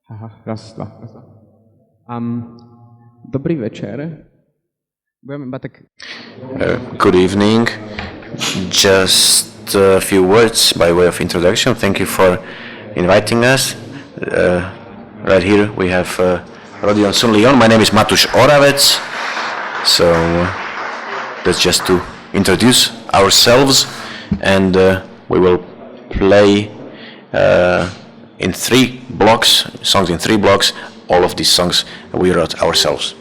Aha, raz, dva. Dobrý večer. Budeme iba tak... Good evening. Just a few words by way of introduction. Thank you for inviting us. Right here we have Rodion Sunlion. My name is Matuš Oravec. So that's just to introduce ourselves, and we will play in 3 blocks, songs in 3 blocks. All of these songs we wrote ourselves.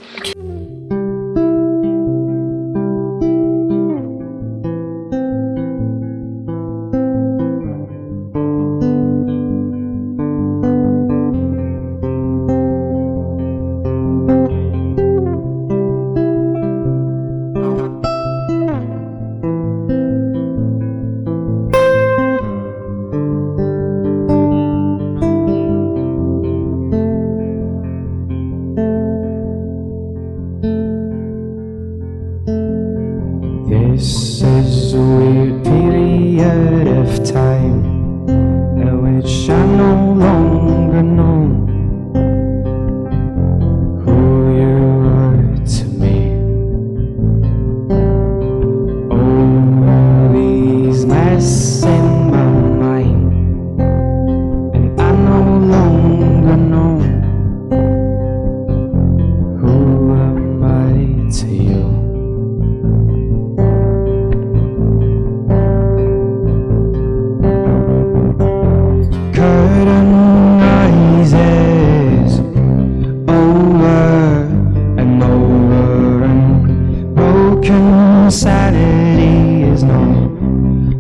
This is a weird period of time in which I no longer know who you are to me. All these mess in my mind, and I no longer know who am I to you. Curtain rises over and over, and broken sanity is no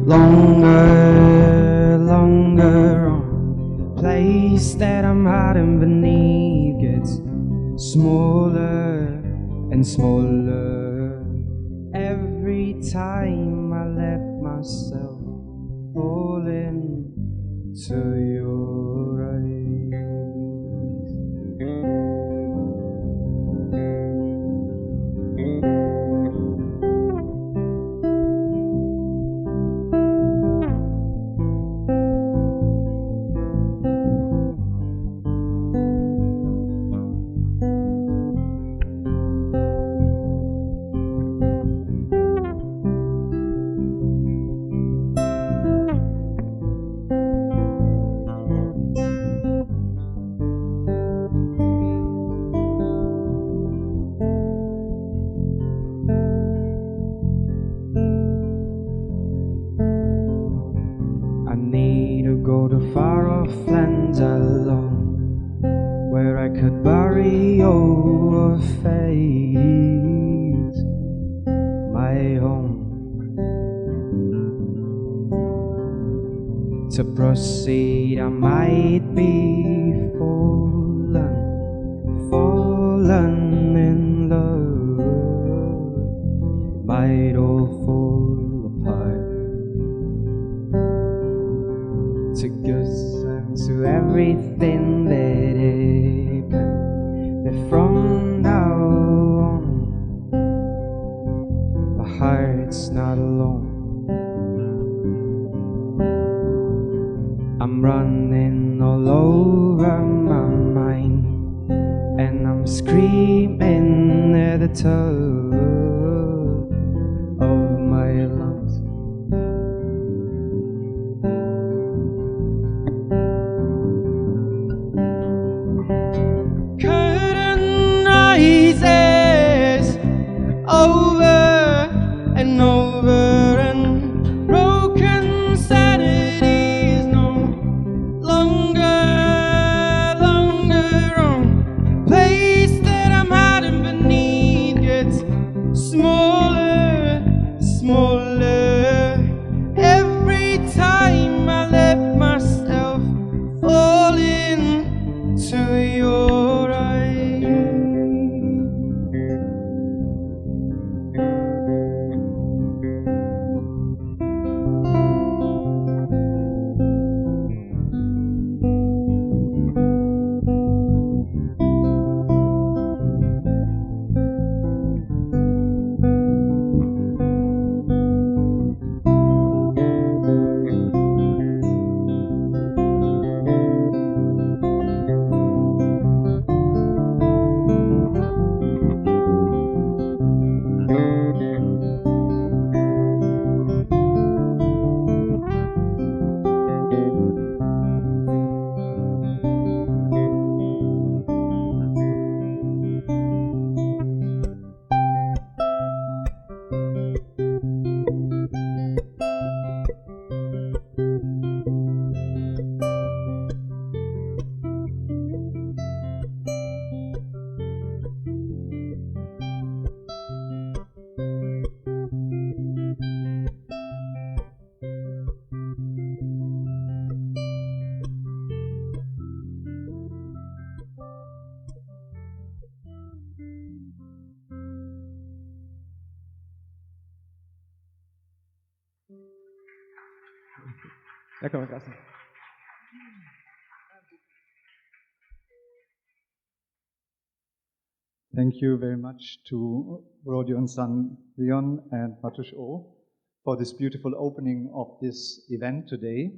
longer on. Place that I'm hiding beneath gets smaller and smaller every time I let myself fall into your eyes. Go to far off lands alone, where I could bury your fate, my home. To proceed I might be fallen in love, might all fall apart. To goods and to everything that it can be from now on. My heart's not alone. I'm running all over my mind, and I'm screaming at the top of my lungs. Rises over and over, and broken sanity is no longer on. Place that I'm hiding beneath gets smaller every time I let myself fall into your eyes. Ďakujem krásne. Thank you very much to Rodion San Leon and Matush O for this beautiful opening of this event today.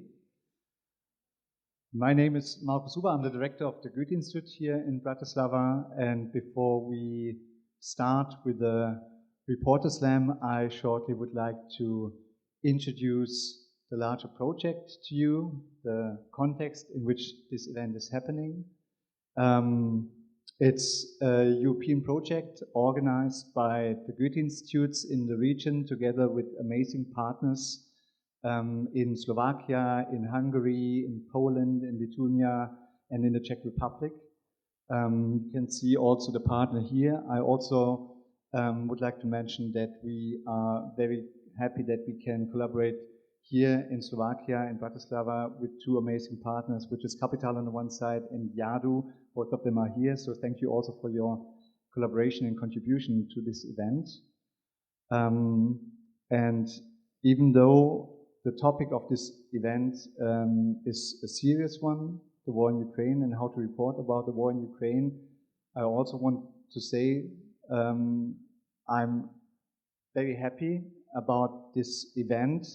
My name is Markus Huber. I'm the director of the Goethe-Institut here in Bratislava. And before we start with the Reporter Slam, I shortly would like to introduce the larger project to you, the context in which this event is happening. It's a European project organized by the Goethe-Institutes in the region together with amazing partners in Slovakia, in Hungary, in Poland, in Lithuania, and in the Czech Republic. You can see also the partner here. I also would like to mention that we are very happy that we can collaborate here in Slovakia, in Bratislava, with two amazing partners, which is Capital on the one side and Yadu. Both of them are here, so thank you also for your collaboration and contribution to this event. And even though the topic of this event is a serious one, the war in Ukraine and how to report about the war in Ukraine, I also want to say I'm very happy about this event.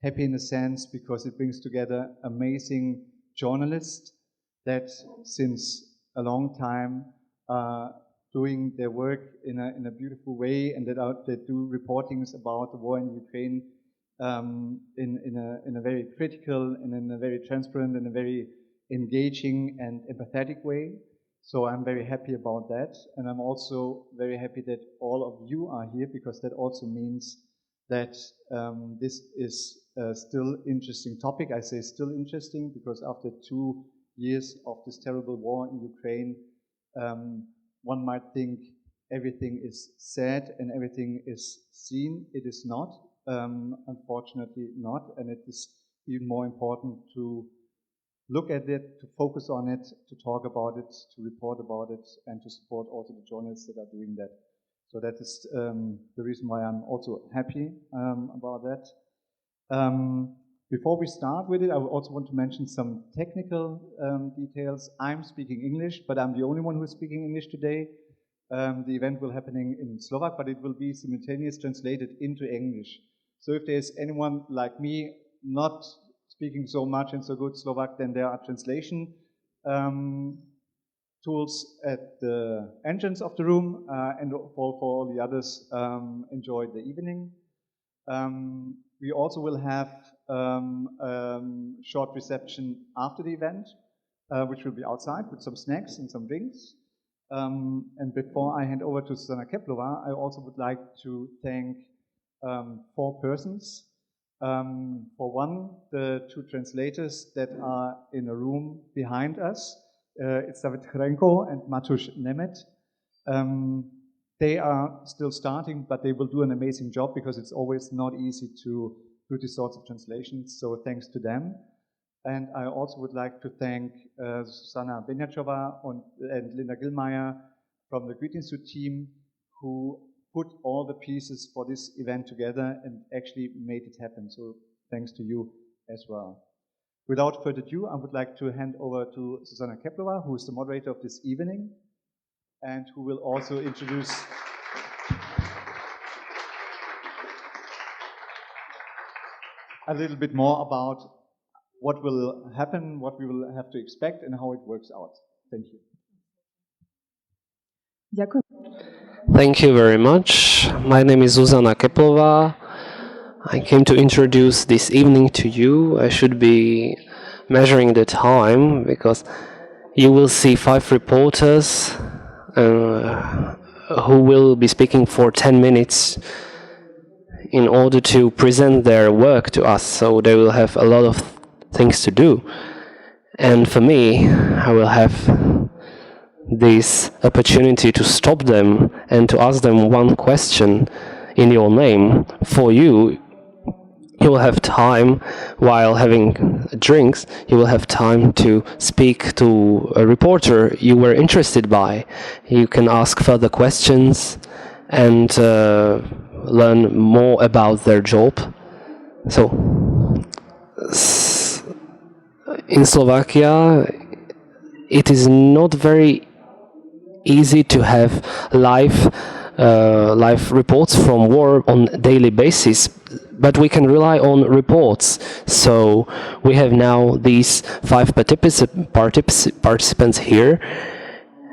Happy in a sense because it brings together amazing journalists that since a long time are doing their work in a beautiful way, and that do reportings about the war in Ukraine in a very critical and in a very transparent and a very engaging and empathetic way. So I'm very happy about that, and I'm also very happy that all of you are here, because that also means that this is a still interesting topic. I say still interesting because after 2 years of this terrible war in Ukraine, one might think everything is said and everything is seen. It is not, unfortunately not, and it is even more important to look at it, to focus on it, to talk about it, to report about it, and to support also the journalists that are doing that. So that is the reason why I'm also happy about that. Before we start with it, I also want to mention some technical details. I'm speaking English, but I'm the only one who's speaking English today. The event will happening in Slovak, but it will be simultaneously translated into English. So if there's anyone like me not speaking so much and so good Slovak, then there are translation tools at the entrance of the room, and for all the others, enjoy the evening. We also will have short reception after the event, which will be outside with some snacks and some drinks. And before I hand over to Susanna Keplova, I also would like to thank 4 persons. For one, the 2 translators that are in a room behind us. It's David Hrenko and Matusz Nemet. They are still starting, but they will do an amazing job because it's always not easy to do these sorts of translations, so thanks to them. And I also would like to thank Susanna Benjachova and Linda Gillmeier from the Goethe-Institut team, who put all the pieces for this event together and actually made it happen. So thanks to you as well. Without further ado, I would like to hand over to Susanna Keplova, who is the moderator of this evening, and who will also introduce a little bit more about what will happen, what we will have to expect, and how it works out. Thank you. Thank you very much. My name is Zuzana Keplova. I came to introduce this evening to you. I should be measuring the time because you will see 5 reporters who will be speaking for 10 minutes in order to present their work to us, so they will have a lot of things to do. And for me, I will have this opportunity to stop them and to ask them one question in your name. For you, you will have time, while having drinks, you will have time to speak to a reporter you were interested by. You can ask further questions and learn more about their job. So in Slovakia, it is not very easy to have live reports from war on a daily basis, but we can rely on reports. So we have now these 5 participants here.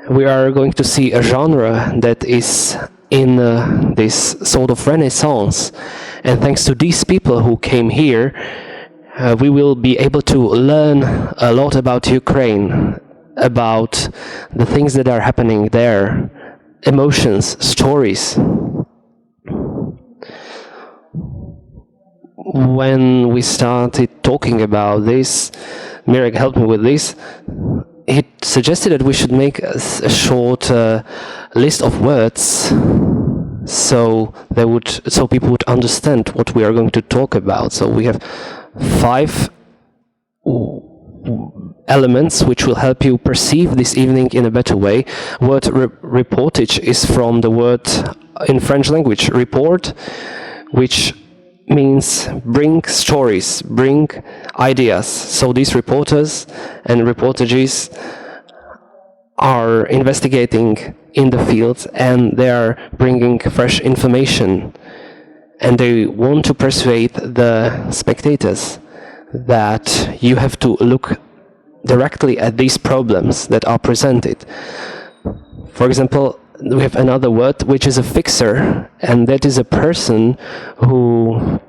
We are going to see a genre that is in this sort of renaissance, and thanks to these people who came here, we will be able to learn a lot about Ukraine, about the things that are happening there, emotions, stories. When we started talking about this, Mirek helped me with this. He suggested that we should make a short list of words, so people would understand what we are going to talk about. So we have 5 elements which will help you perceive this evening in a better way. Word reportage is from the word in French language report, which means bring stories, bring ideas. So these reporters and reportages are investigating in the field, and they are bringing fresh information, and they want to persuade the spectators that you have to look directly at these problems that are presented. For example, we have another word which is a fixer, and that is a person who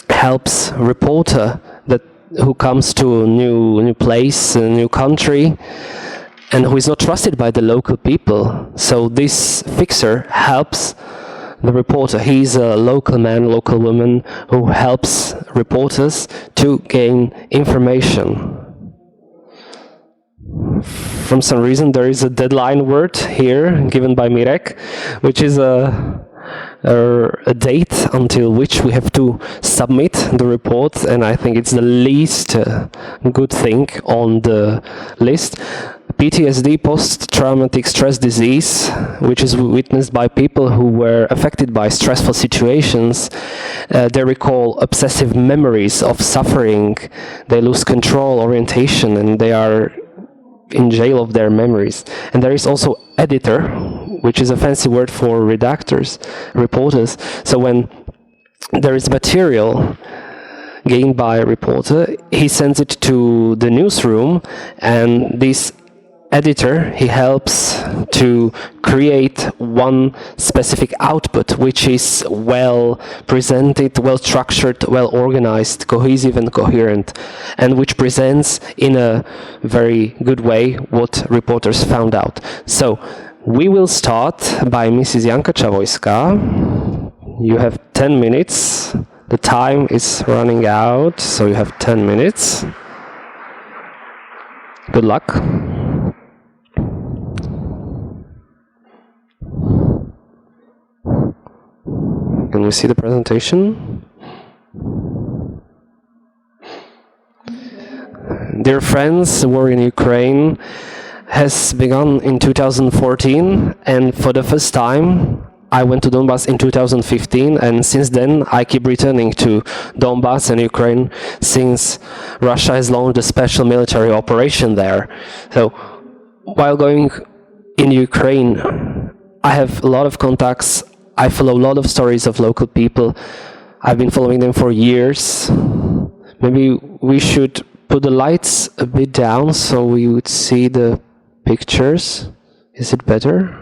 helps a reporter who comes to a new place, a new country, and who is not trusted by the local people. So this fixer helps the reporter. He's a local man, local woman who helps reporters to gain information. From some reason, there is a deadline word here given by Mirek, which is a date until which we have to submit the report, and I think it's the least good thing on the list. PTSD, post-traumatic stress disease, which is witnessed by people who were affected by stressful situations. They recall obsessive memories of suffering. They lose control, orientation, and they are in jail of their memories. And there is also editor, which is a fancy word for redactors, reporters. So when there is material gained by a reporter, he sends it to the newsroom, and this editor, he helps to create one specific output which is well presented, well structured, well organized, cohesive and coherent, and which presents in a very good way what reporters found out. So we will start by Mrs. Jana Čavojská. You have 10 minutes. The time is running out, so you have 10 minutes. Good luck. Can we see the presentation? Dear friends, the war in Ukraine has begun in 2014, and for the first time I went to Donbass in 2015, and since then I keep returning to Donbass and Ukraine since Russia has launched a special military operation there. So while going in Ukraine, I have a lot of contacts. I follow a lot of stories of local people. I've been following them for years. Maybe we should put the lights a bit down so we would see the pictures. Is it better?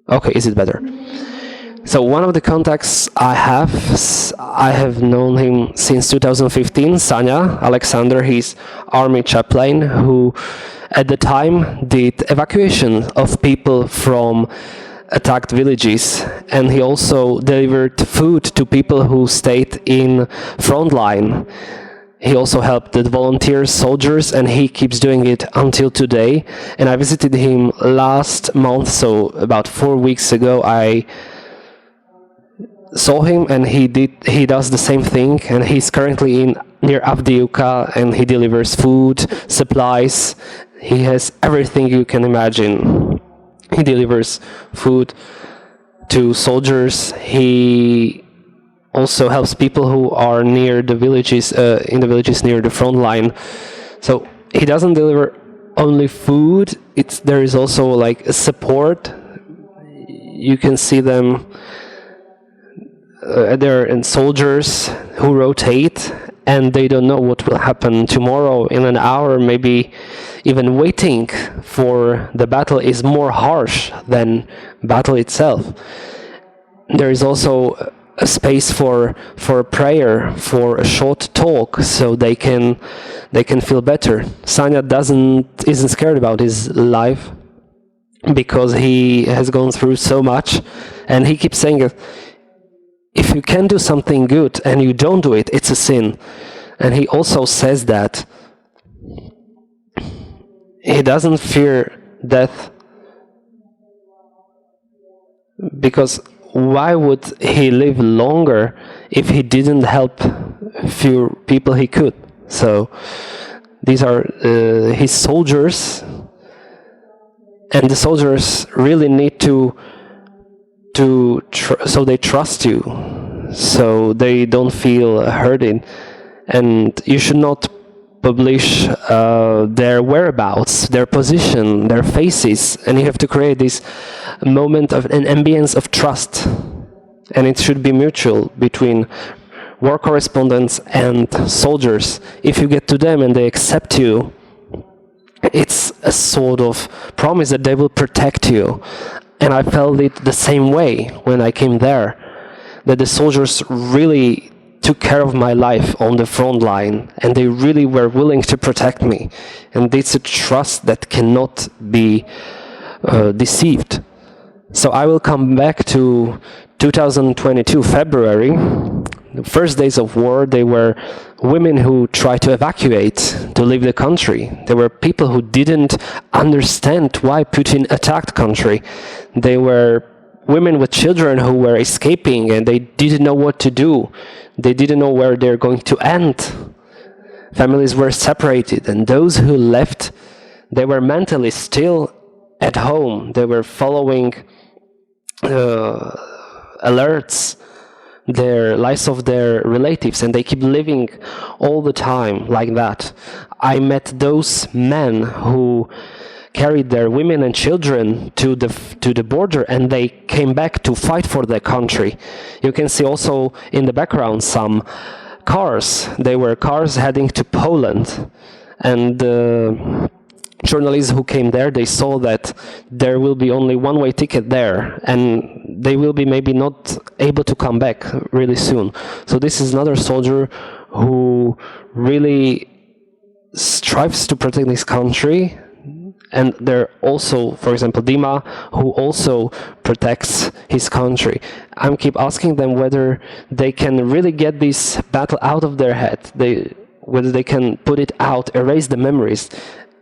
Okay, is it better? So one of the contacts I have known him since 2015, Sanya Alexander. He's army chaplain who at the time did evacuation of people from attacked villages, and he also delivered food to people who stayed in front line. He also helped the volunteers, soldiers, and he keeps doing it until today. And I visited him last month, so about 4 weeks ago I saw him, and he does the same thing, and he's currently near Avdiivka, and he delivers food, supplies. He has everything you can imagine. He delivers food to soldiers. He also helps people who are near the villages, in the villages near the front line. So he doesn't deliver only food. There is also like a support. You can see them. There are soldiers who rotate, and they don't know what will happen tomorrow, in an hour, maybe even waiting for the battle is more harsh than battle itself. There is also a space for prayer, for a short talk, so they can feel better. Sanya isn't scared about his life because he has gone through so much, and he keeps saying, if you can do something good and you don't do it, it's a sin. And he also says that he doesn't fear death because why would he live longer if he didn't help few people he could? So these are his soldiers, and the soldiers really need so they trust you, so they don't feel hurted, and you should not publish their whereabouts, their position, their faces, and you have to create this moment of an ambience of trust, and it should be mutual between war correspondents and soldiers. If you get to them and they accept you, it's a sort of promise that they will protect you. And I felt it the same way when I came there, that the soldiers really took care of my life on the front line, and they really were willing to protect me. And it's a trust that cannot be deceived. So I will come back to 2022 February. The first days of war, they were women who tried to evacuate, to leave the country. There were people who didn't understand why Putin attacked country. They were women with children who were escaping, and they didn't know what to do. They didn't know where they're going to end. Families were separated, and those who left, they were mentally still at home. They were following alerts, their lives of their relatives, and they keep living all the time like that. I met those men who carried their women and children to the border, and they came back to fight for their country. You can see also in the background some cars. They were cars heading to Poland, and journalists who came there, they saw that there will be only one-way ticket there, and they will be maybe not able to come back really soon. So this is another soldier who really strives to protect his country. And there also, for example, Dima, who also protects his country. I keep asking them whether they can really get this battle out of their head, whether they can put it out, erase the memories.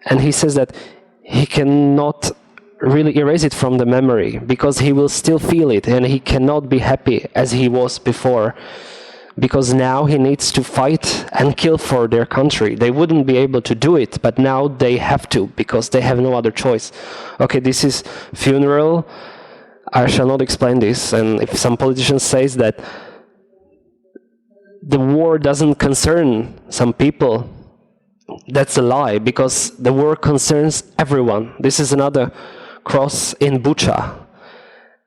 And he says that he cannot really erase it from the memory because he will still feel it, and he cannot be happy as he was before, because now he needs to fight and kill for their country. They wouldn't be able to do it, but now they have to because they have no other choice. Okay, this is funeral. I shall not explain this. And if some politician says that the war doesn't concern some people, that's a lie, because the war concerns everyone. This is another cross in Bucha.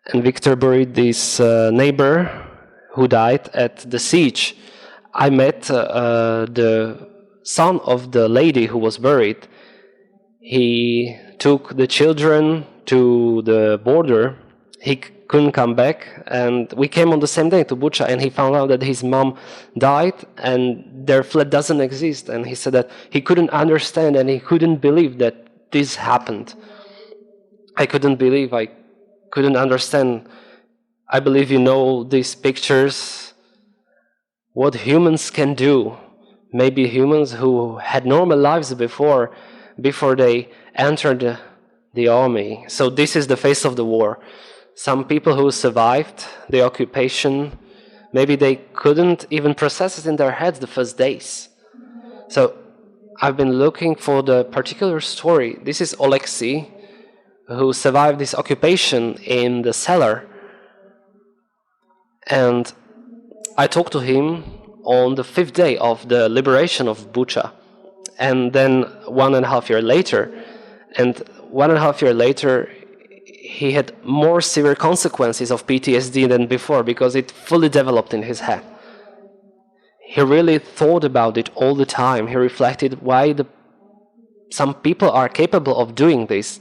And Victor buried this neighbor who died at the siege. I met the son of the lady who was buried. He took the children to the border. He couldn't come back, and we came on the same day to Bucha, and he found out that his mom died and their flat doesn't exist. And he said that he couldn't understand and he couldn't believe that this happened. I couldn't believe, I couldn't understand. I believe you know these pictures, what humans can do. Maybe humans who had normal lives before they entered the army. So this is the face of the war. Some people who survived the occupation, maybe they couldn't even process it in their heads the first days. So I've been looking for the particular story. This is Oleksiy, who survived this occupation in the cellar. And I talked to him on the 5th day of the liberation of Bucha, and then 1.5 years later. And 1.5 years later, he had more severe consequences of PTSD than before because it fully developed in his head. He really thought about it all the time. He reflected why some people are capable of doing this,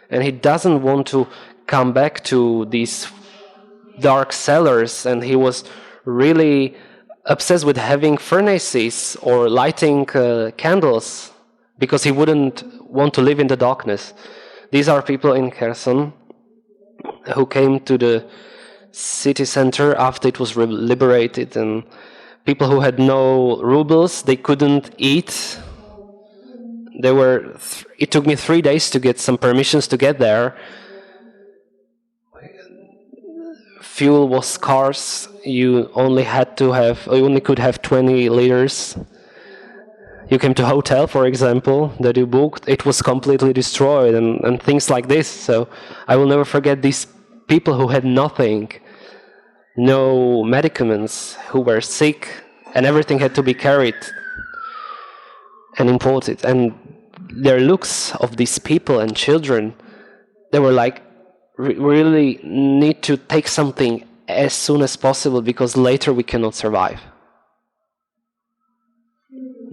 and he doesn't want to come back to these dark cellars, and he was really obsessed with having furnaces or lighting candles because he wouldn't want to live in the darkness. These are people in Kherson who came to the city center after it was liberated, and people who had no rubles, they couldn't eat. It took me 3 days to get some permissions to get there. Fuel was scarce. You only could have 20 liters. You came to a hotel, for example, that you booked. It was completely destroyed and things like this. So I will never forget these people who had nothing, no medicaments, who were sick, and everything had to be carried and imported. And their looks of these people and children, they were like, really need to take something as soon as possible because later we cannot survive.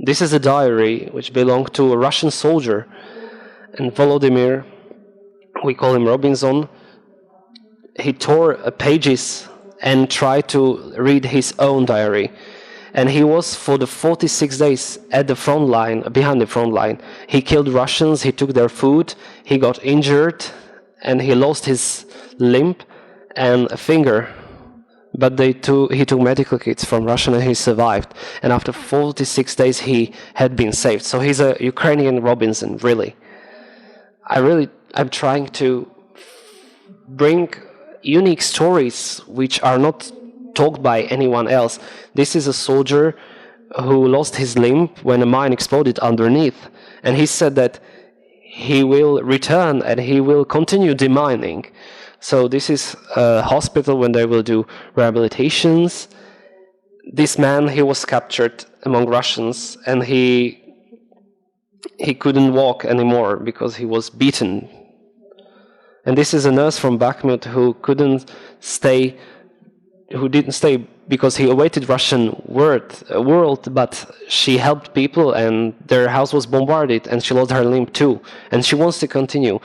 This is a diary which belonged to a Russian soldier, and Volodymyr, we call him Robinson, he tore pages and tried to read his own diary. And he was for the 46 days at the front line, behind the front line. He killed Russians, he took their food, he got injured, and he lost his limb and a finger. But he took medical kits from Russia and he survived. And after 46 days he had been saved. So he's a Ukrainian Robinson, really. I'm trying to bring unique stories which are not talked by anyone else. This is a soldier who lost his limb when a mine exploded underneath. And he said that he will return and he will continue demining. So this is a hospital when they will do rehabilitations. This man, he was captured among Russians and he couldn't walk anymore because he was beaten. And this is a nurse from Bakhmut who didn't stay because he awaited Russian world, but she helped people and their house was bombarded and she lost her limb too. And she wants to continue.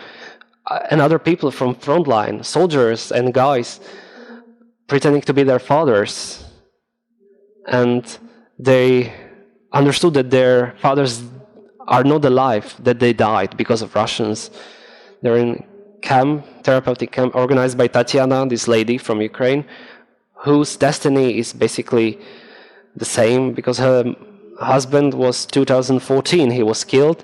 And other people from frontline, soldiers and guys, pretending to be their fathers. And they understood that their fathers are not alive, that they died because of Russians. They're in therapeutic camp organized by Tatiana, this lady from Ukraine, whose destiny is basically the same because her husband was 2014, he was killed.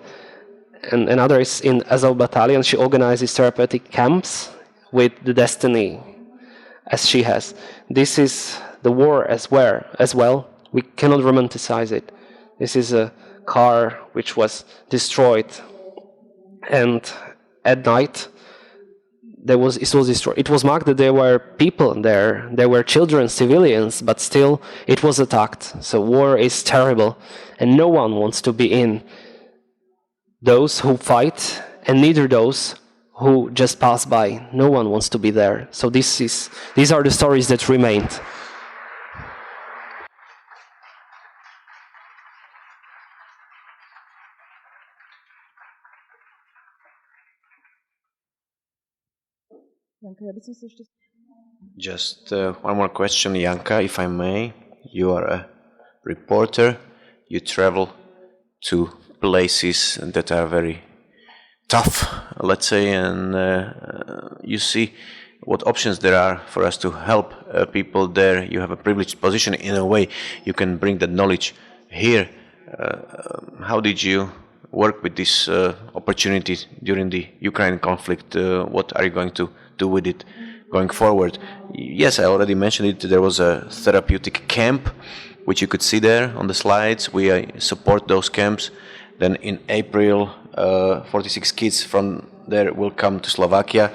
And another is in Azov battalion. She organizes therapeutic camps with the destiny as she has. This is the war as well. We cannot romanticize it. This is a car which was destroyed, and at night it was destroyed. It was marked that there were people there. There were children, civilians, but still it was attacked. So war is terrible, and no one wants to be in those who fight, and neither those who just pass by. No one wants to be there. So these are the stories that remained. Just one more question, Janka, if I may. You are a reporter. You travel to places that are very tough, let's say, and you see what options there are for us to help people there. You have a privileged position in a way. You can bring that knowledge here. How did you work with this opportunity during the Ukraine conflict? What are you going to do with it going forward? Yes, I already mentioned it. There was a therapeutic camp, which you could see there on the slides. We support those camps. Then in April, 46 kids from there will come to Slovakia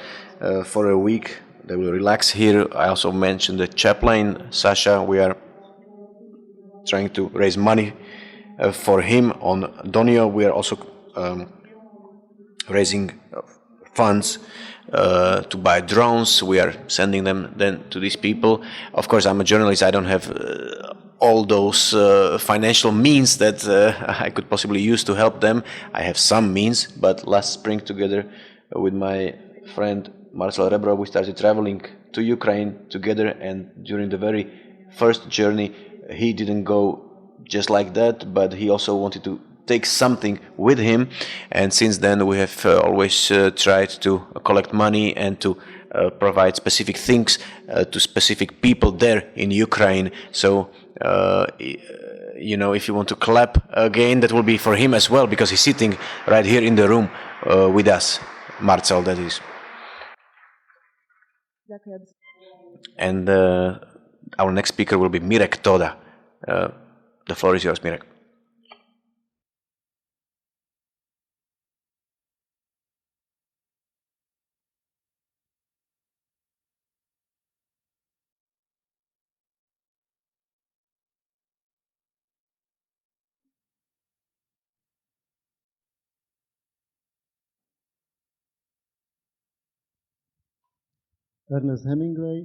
for a week. They will relax here. I also mentioned the chaplain, Sasha. We are trying to raise money for him. On Donio, we are also raising funds to buy drones. We are sending them then to these people. Of course, I'm a journalist. I don't have all those financial means that I could possibly use to help them. I have some means, but last spring, together with my friend Marcel Rebrov, we started traveling to Ukraine together, and during the very first journey, he didn't go just like that, but he also wanted to take something with him, and since then we have always tried to collect money and to provide specific things to specific people there in Ukraine. So if you want to clap again, that will be for him as well, because he's sitting right here in the room with us, Marcel, that is. And our next speaker will be Mirek Tóda. The floor is yours, Mirek. Ernest Hemingway,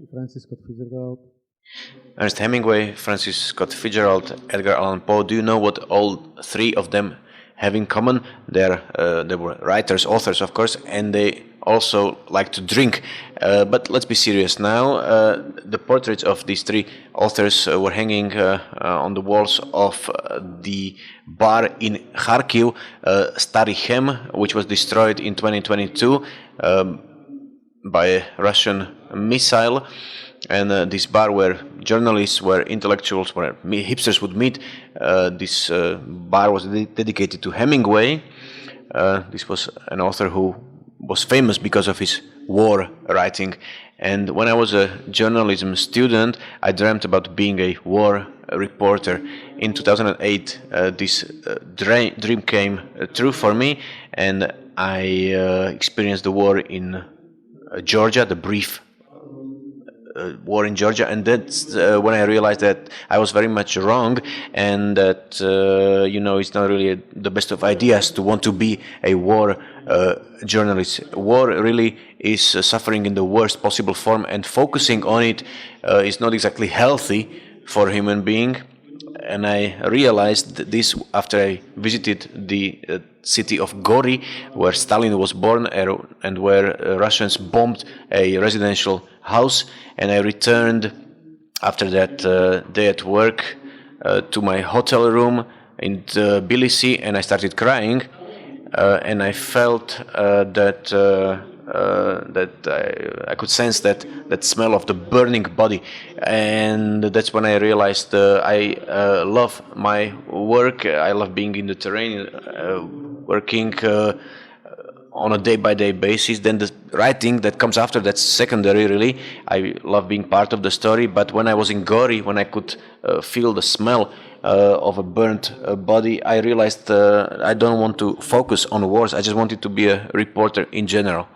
Francis Scott Fitzgerald, Edgar Allan Poe. Do you know what all three of them have in common? They were writers, authors, of course, and they also like to drink. But let's be serious now. The portraits of these three authors were hanging on the walls of the bar in Kharkiv, Stary Chem, which was destroyed in 2022 by a Russian missile. And this bar where journalists, where intellectuals, where hipsters would meet, this bar was dedicated to Hemingway. This was an author who was famous because of his war writing. And when I was a journalism student, I dreamt about being a war reporter. In 2008, this dream came true for me, and I experienced the war in Georgia, the brief war in Georgia, and that's when I realized that I was very much wrong, and that it's not really the best of ideas to want to be a war journalist. War really is suffering in the worst possible form, and focusing on it is not exactly healthy for a human being. And I realized this after I visited the city of Gori, where Stalin was born and where Russians bombed a residential house. And I returned after that day at work to my hotel room in Tbilisi, and I started crying. And I felt that I could sense that smell of the burning body, and that's when I realized I love my work. I love being in the terrain, working on a day-by-day basis. Then the writing that comes after, that's secondary really. I love being part of the story, but when I was in Gori, when I could feel the smell of a burnt body, I realized I don't want to focus on wars. I just wanted to be a reporter in general.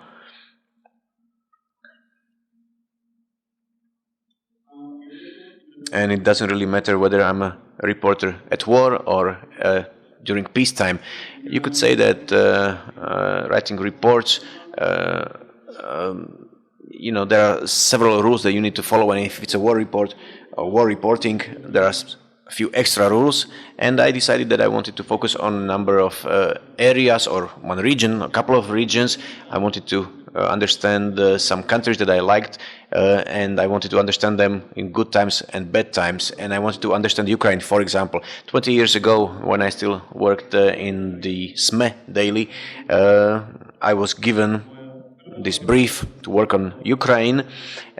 And it doesn't really matter whether I'm a reporter at war or during peacetime. You could say that writing reports, there are several rules that you need to follow, and if it's a war report or war reporting, there are a few extra rules. And I decided that I wanted to focus on a number of areas, or one region, a couple of regions. I wanted to understand some countries that I liked, and I wanted to understand them in good times and bad times. And I wanted to understand Ukraine, for example. 20 years ago, when I still worked in the SME daily, I was given this brief to work on Ukraine,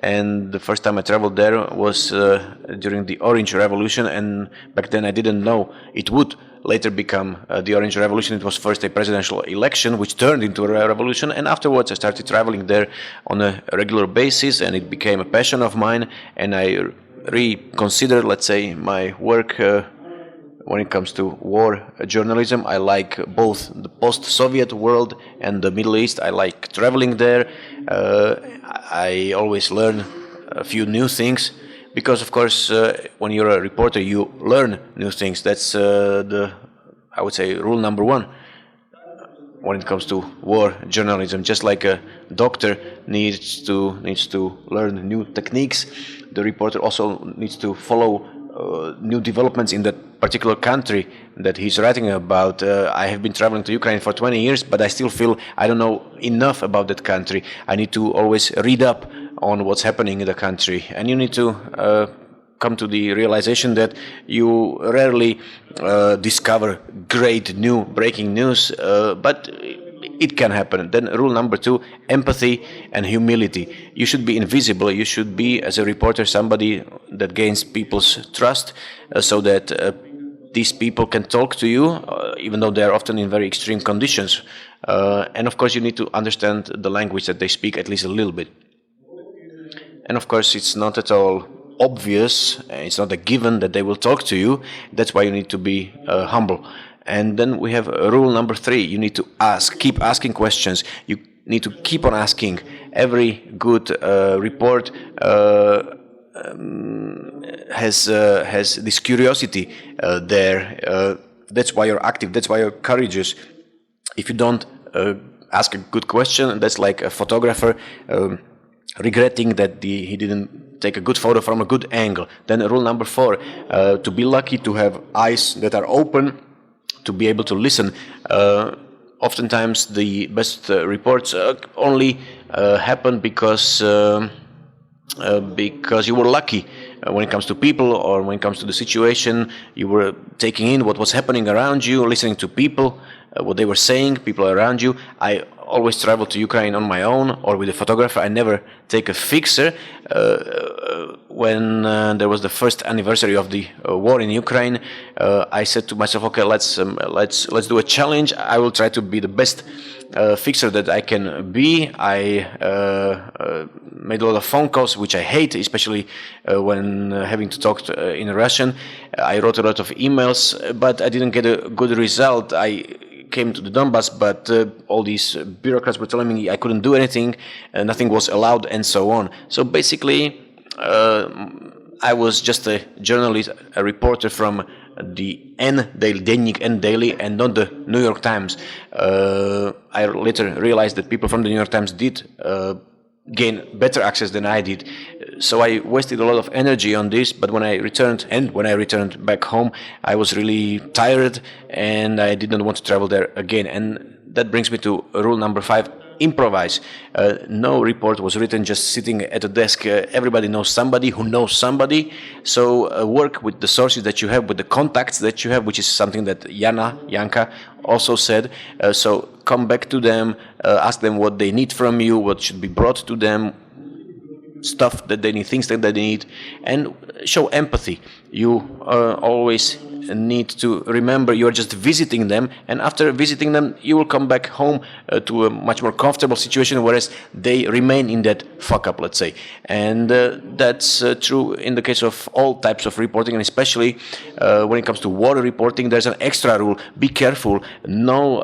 and the first time I traveled there was during the Orange Revolution, and back then I didn't know it would later become the Orange Revolution. It was first a presidential election, which turned into a revolution, and afterwards I started traveling there on a regular basis, and it became a passion of mine, and I reconsidered, let's say, my work when it comes to war journalism. I like both the post-Soviet world and the Middle East. I like traveling there. I always learn a few new things Because of course, when you're a reporter, you learn new things. That's I would say, rule number one when it comes to war journalism. Just like a doctor needs to learn new techniques, the reporter also needs to follow new developments in that particular country that he's writing about. I have been traveling to Ukraine for 20 years, but I still feel I don't know enough about that country. I need to always read up on what's happening in the country, and you need to come to the realization that you rarely discover great new breaking news, but it can happen. Then rule number two, empathy and humility. You should be invisible. You should be, as a reporter, somebody that gains people's trust, so that these people can talk to you, even though they are often in very extreme conditions. And of course, you need to understand the language that they speak at least a little bit. And of course, it's not at all obvious, it's not a given that they will talk to you. That's why you need to be humble. And then we have rule number three, you need to keep asking questions. You need to keep on asking. Every good report has this curiosity there. That's why you're active, that's why you're courageous. If you don't ask a good question, that's like a photographer regretting that he didn't take a good photo from a good angle. Then rule number four, to be lucky to have eyes that are open, to be able to listen. Oftentimes the best reports only happen because you were lucky when it comes to people, or when it comes to the situation. You were taking in what was happening around you, listening to people, what they were saying, people around you. I always travel to Ukraine on my own or with a photographer. I never take a fixer. When there was the first anniversary of the war in Ukraine, I said to myself, okay, let's do a challenge. I will try to be the best fixer that I can be. I made a lot of phone calls, which I hate, especially when having to talk in Russian. I wrote a lot of emails, but I didn't get a good result. I came to the Donbass, but all these bureaucrats were telling me I couldn't do anything, nothing was allowed, and so on. So basically, I was just a journalist, a reporter from the N Daily, Dennik N Daily, and not the New York Times. I later realized that people from the New York Times did gain better access than I did. So I wasted a lot of energy on this, but when I returned back home, I was really tired and I didn't want to travel there again. And that brings me to rule number 5, improvise. No report was written just sitting at a desk. Everybody knows somebody who knows somebody. So work with the sources that you have, with the contacts that you have, which is something that Janka also said. So come back to them, ask them what they need from you, what should be brought to them, stuff that they need, things that they need, and show empathy. You always need to remember you're just visiting them, and after visiting them you will come back home to a much more comfortable situation, whereas they remain in that fuck up, let's say. And that's true in the case of all types of reporting, and especially when it comes to war reporting. There's an extra rule: be careful. No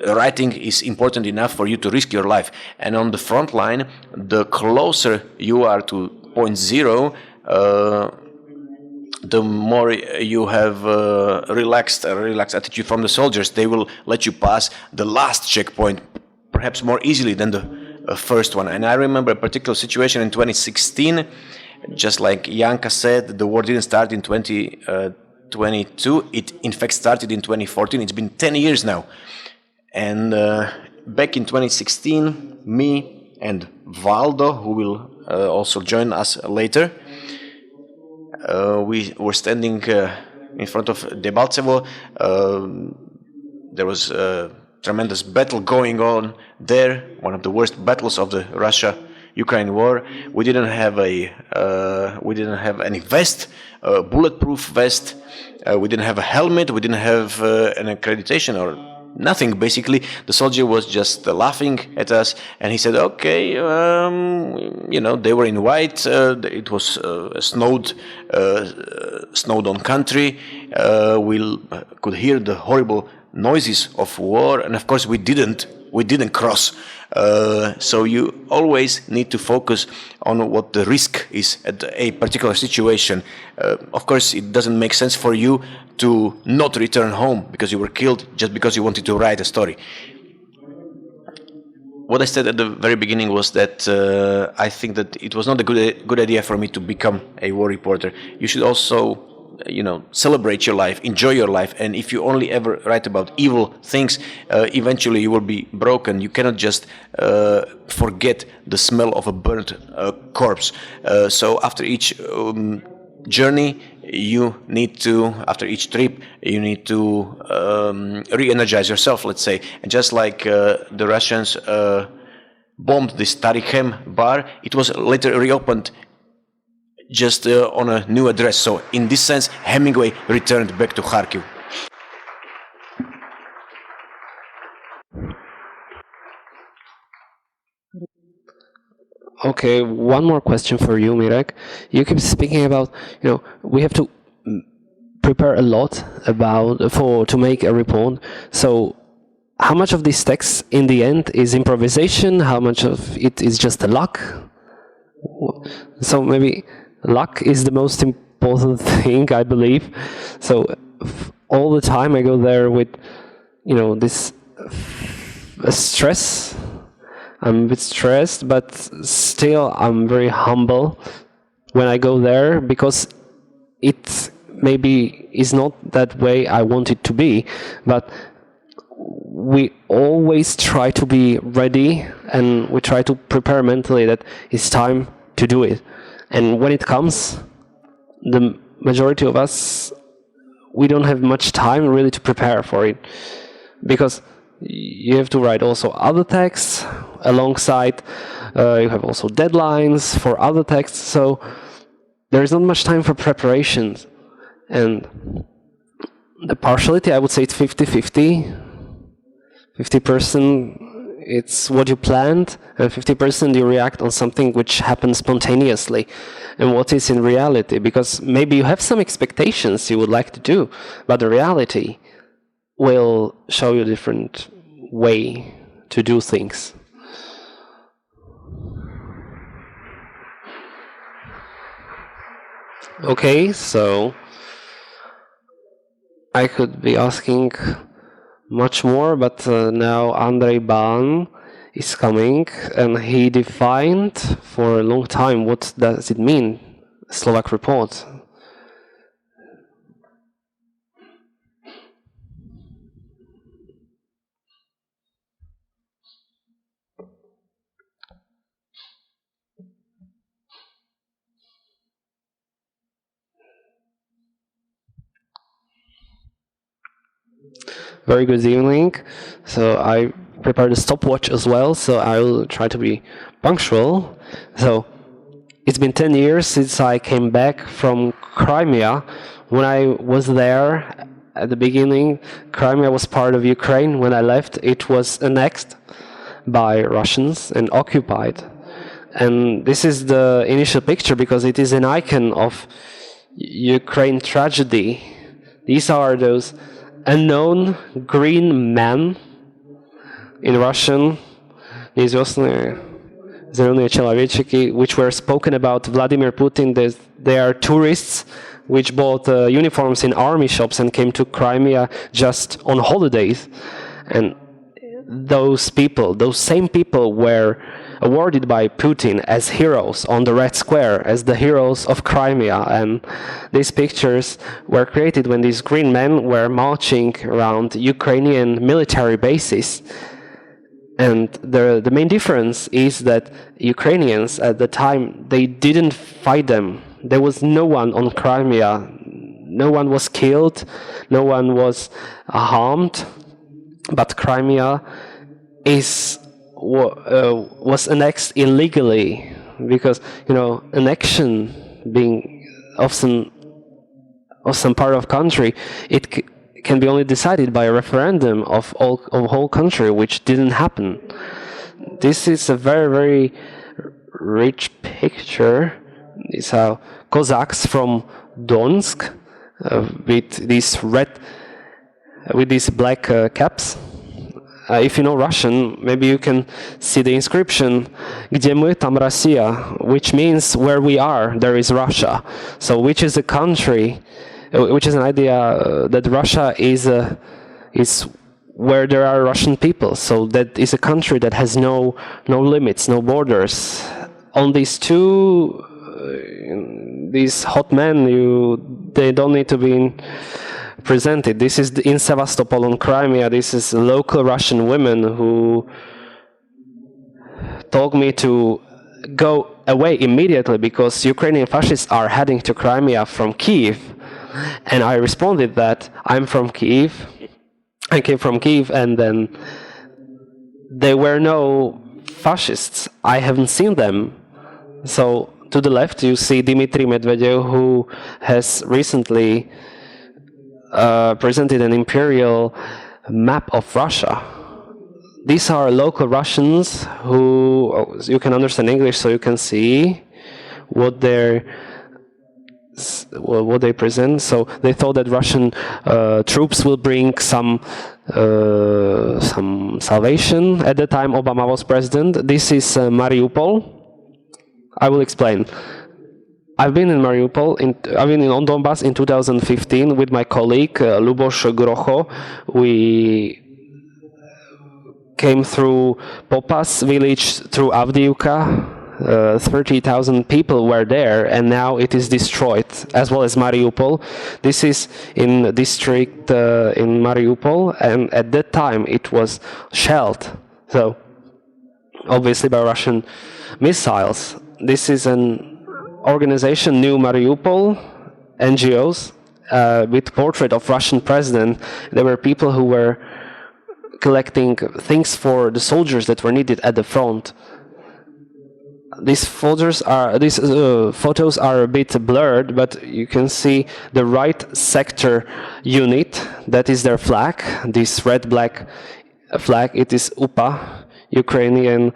writing is important enough for you to risk your life. And on the front line, the closer you are to point zero, the more you have a relaxed attitude from the soldiers. They will let you pass the last checkpoint perhaps more easily than the first one. And I remember a particular situation in 2016, just like Janka said, the war didn't start in 2022. It in fact started in 2014. It's been 10 years now. And back in 2016, me and Valdo, who will also join us later, we were standing in front of Debaltsevo. There was a tremendous battle going on there, one of the worst battles of the Russia-Ukraine war. We didn't have any vest, bulletproof vest. We didn't have a helmet. We didn't have an accreditation or nothing. Basically, the soldier was just laughing at us, and he said, "Okay, they were in white. It was snowed-on country. We could hear the horrible noises of war, and of course, we didn't we didn't cross. So you always need to focus on what the risk is at a particular situation. Of course, it doesn't make sense for you to not return home because you were killed just because you wanted to write a story. What I said at the very beginning was that I think that it was not a good idea for me to become a war reporter. You should also, celebrate your life, enjoy your life, and if you only ever write about evil things, eventually you will be broken. You cannot just forget the smell of a burnt corpse. So after each journey, you need to, after each trip, you need to re-energize yourself, let's say. And just like the Russians bombed the Starichem bar, it was later reopened just on a new address. So in this sense, Hemingway returned back to Kharkiv. Okay, one more question for you, Mirek. You keep speaking about, we have to prepare a lot to make a report. So how much of this text in the end is improvisation? How much of it is just luck? So maybe luck is the most important thing, I believe. So all the time I go there with, this stress. I'm a bit stressed, but still I'm very humble when I go there, because it maybe is not that way I want it to be, but we always try to be ready and we try to prepare mentally that it's time to do it. And when it comes, the majority of us, we don't have much time really to prepare for it, because you have to write also other texts alongside. You have also deadlines for other texts, so there is not much time for preparations. And the partiality, I would say it's 50-50. 50% it's what you planned, and 50% you react on something which happens spontaneously and what is in reality. Because maybe you have some expectations you would like to do, but the reality will show you a different way to do things. Okay, so I could be asking much more, but now Andrej Bán is coming, and he defined for a long time what does it mean, Slovak report. Very good evening. So I prepared a stopwatch as well, so I will try to be punctual. So it's been 10 years since I came back from Crimea. When I was there at the beginning, Crimea was part of Ukraine. When I left, it was annexed by Russians and occupied. And this is the initial picture because it is an icon of Ukraine tragedy. These are those unknown green men in Russian, which were spoken about Vladimir Putin. They are tourists which bought uniforms in army shops and came to Crimea just on holidays. And those same people were awarded by Putin as heroes on the Red Square, as the heroes of Crimea. And these pictures were created when these green men were marching around Ukrainian military bases. And the main difference is that Ukrainians at the time, they didn't fight them. There was no one on Crimea. No one was killed. No one was harmed. But Crimea was annexed illegally, because annexion being of some part of country, it can be only decided by a referendum of whole country, which didn't happen. This is a very, very rich picture. It's how Cossacks from Donsk with these black caps. if you know Russian, maybe you can see the inscription, "Где мы, там Россия," which means where we are, there is Russia. So which is a country, which is an idea that Russia is where there are Russian people. So that is a country that has no limits, no borders. On these two, these hot men, they don't need to be presented. This is in Sevastopol on Crimea. This is local Russian women who told me to go away immediately because Ukrainian fascists are heading to Crimea from Kiev. And I responded that I'm from Kiev. I came from Kiev, and then there were no fascists. I haven't seen them. So to the left you see Dmitry Medvedev, who has recently presented an imperial map of Russia. These are local Russians who, you can understand English, so you can see what they present. So they thought that Russian troops will bring some salvation. At the time Obama was president. This is Mariupol. I will explain. I've been in Mariupol, I've been on Donbass in 2015 with my colleague Luboš Grocho. We came through Popas village, through Avdiivka. 30,000 people were there, and now it is destroyed, as well as Mariupol. This is in the district in Mariupol, and at that time it was shelled, so obviously by Russian missiles. This is an organization, New Mariupol, NGOs, with portrait of Russian president. There were people who were collecting things for the soldiers that were needed at the front. These photos are a bit blurred, but you can see the right sector unit. That is their flag. This red-black flag. It is UPA, Ukrainian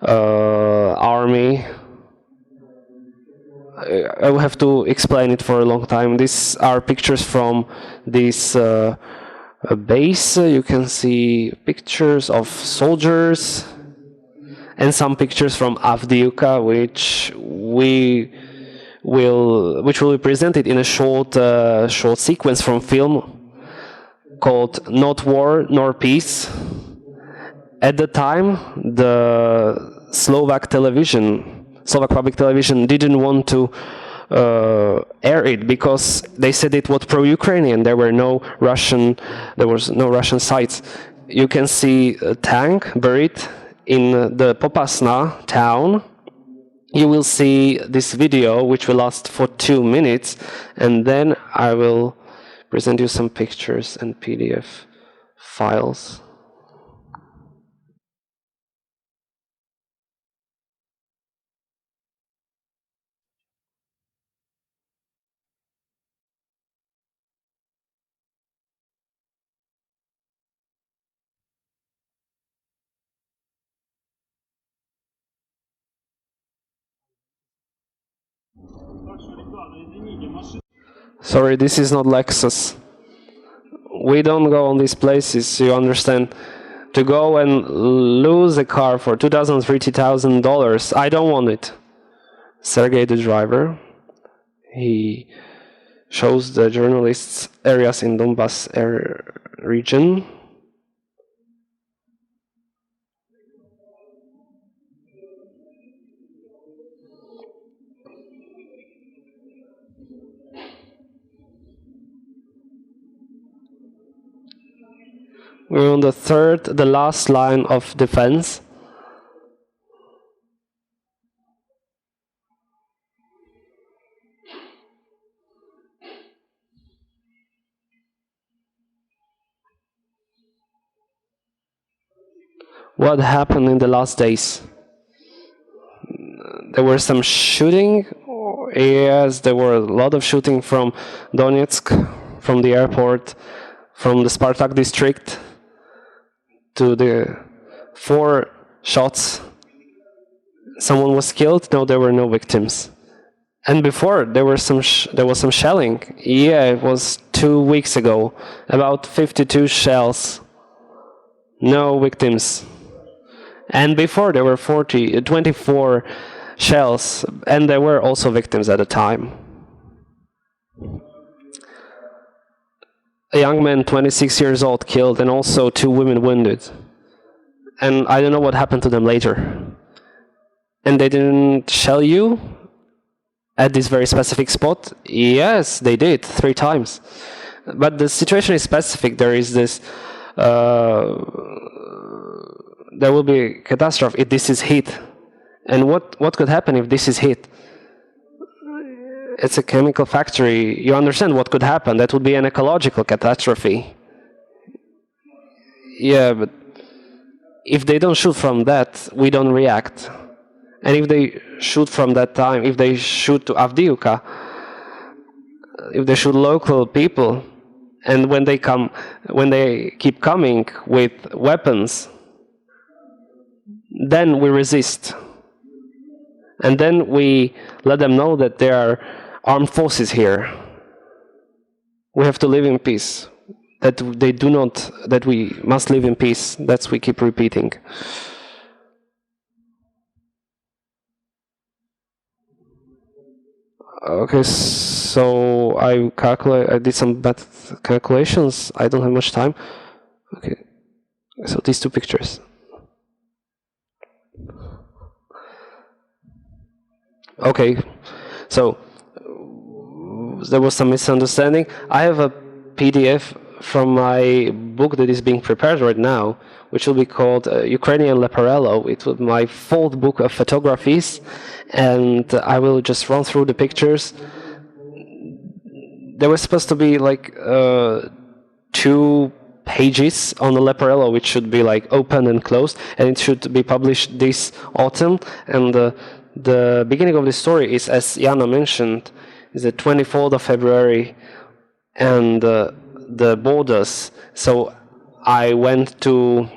army. I will have to explain it for a long time. These are pictures from this base. You can see pictures of soldiers and some pictures from Avdiivka, which will be presented in a short sequence from film called "Not War Nor Peace." At the time, the Slovak public television didn't want to air it because they said it was pro-Ukrainian. There was no Russian sites. You can see a tank buried in the Popasna town. You will see this video, which will last for 2 minutes, and then I will present you some pictures and PDF files. Sorry, this is not Lexus. We don't go on these places, you understand. To go and lose a car for $2,000, $3,000, I don't want it. Sergei, the driver, he shows the journalists areas in Donbass region. We're on the last line of defense. What happened in the last days? There were some shooting. Yes, there were a lot of shooting from Donetsk, from the airport, from the Spartak district. To the 4 shots. Someone was killed. No, there were no victims. And before there was some shelling. Yeah, it was 2 weeks ago. About 52 shells. No victims. And before there were 24 shells, and there were also victims at the time. A young man, 26 years old, killed, and also 2 women wounded. And I don't know what happened to them later. And they didn't shell you at this very specific spot? Yes, they did, 3 times. But the situation is specific. There is this, there will be a catastrophe if this is hit. And what could happen if this is hit? It's a chemical factory. You understand what could happen. That would be an ecological catastrophe. Yeah, but if they don't shoot from that, we don't react. And if they shoot from that time, if they shoot to Avdiivka, if they shoot local people, and when they keep coming with weapons, then we resist. And then we let them know that there are armed forces here. We have to live in peace. That they do not, that we must live in peace. That's we keep repeating. Okay, so I did some bad calculations. I don't have much time. Okay, so these 2 pictures. Okay, so there was some misunderstanding. I have a PDF from my book that is being prepared right now, which will be called Ukrainian Leporello. It was my 4th book of photographies, and I will just run through the pictures. There was supposed to be like 2 pages on the Leporello, which should be like open and closed, and it should be published this autumn. And the beginning of the story is, as Jana mentioned, is the 24th of February, and the borders. So I went to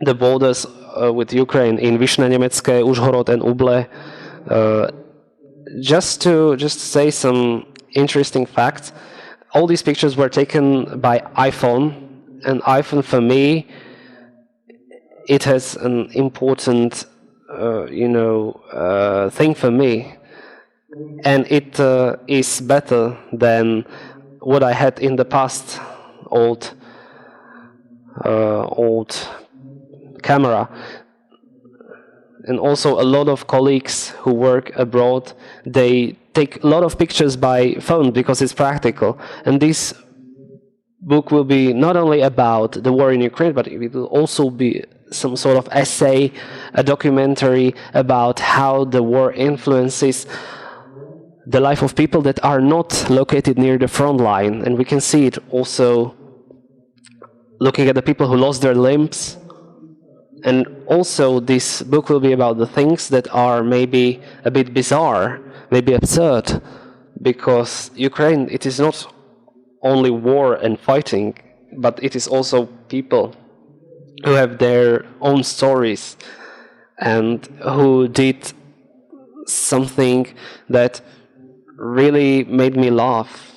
the borders with Ukraine in Vyšné Nemecké, Užhorod and Uble, just to say some interesting facts. All these pictures were taken by iPhone, and iPhone for me, it has an important thing for me, and it is better than what I had in the past, old camera. And also a lot of colleagues who work abroad, they take a lot of pictures by phone because it's practical. And this book will be not only about the war in Ukraine, but it will also be some sort of essay, a documentary about how the war influences the life of people that are not located near the front line. And we can see it also looking at the people who lost their limbs. And also this book will be about the things that are maybe a bit bizarre, maybe absurd, because Ukraine, it is not only war and fighting, but it is also people who have their own stories and who did something that really made me laugh.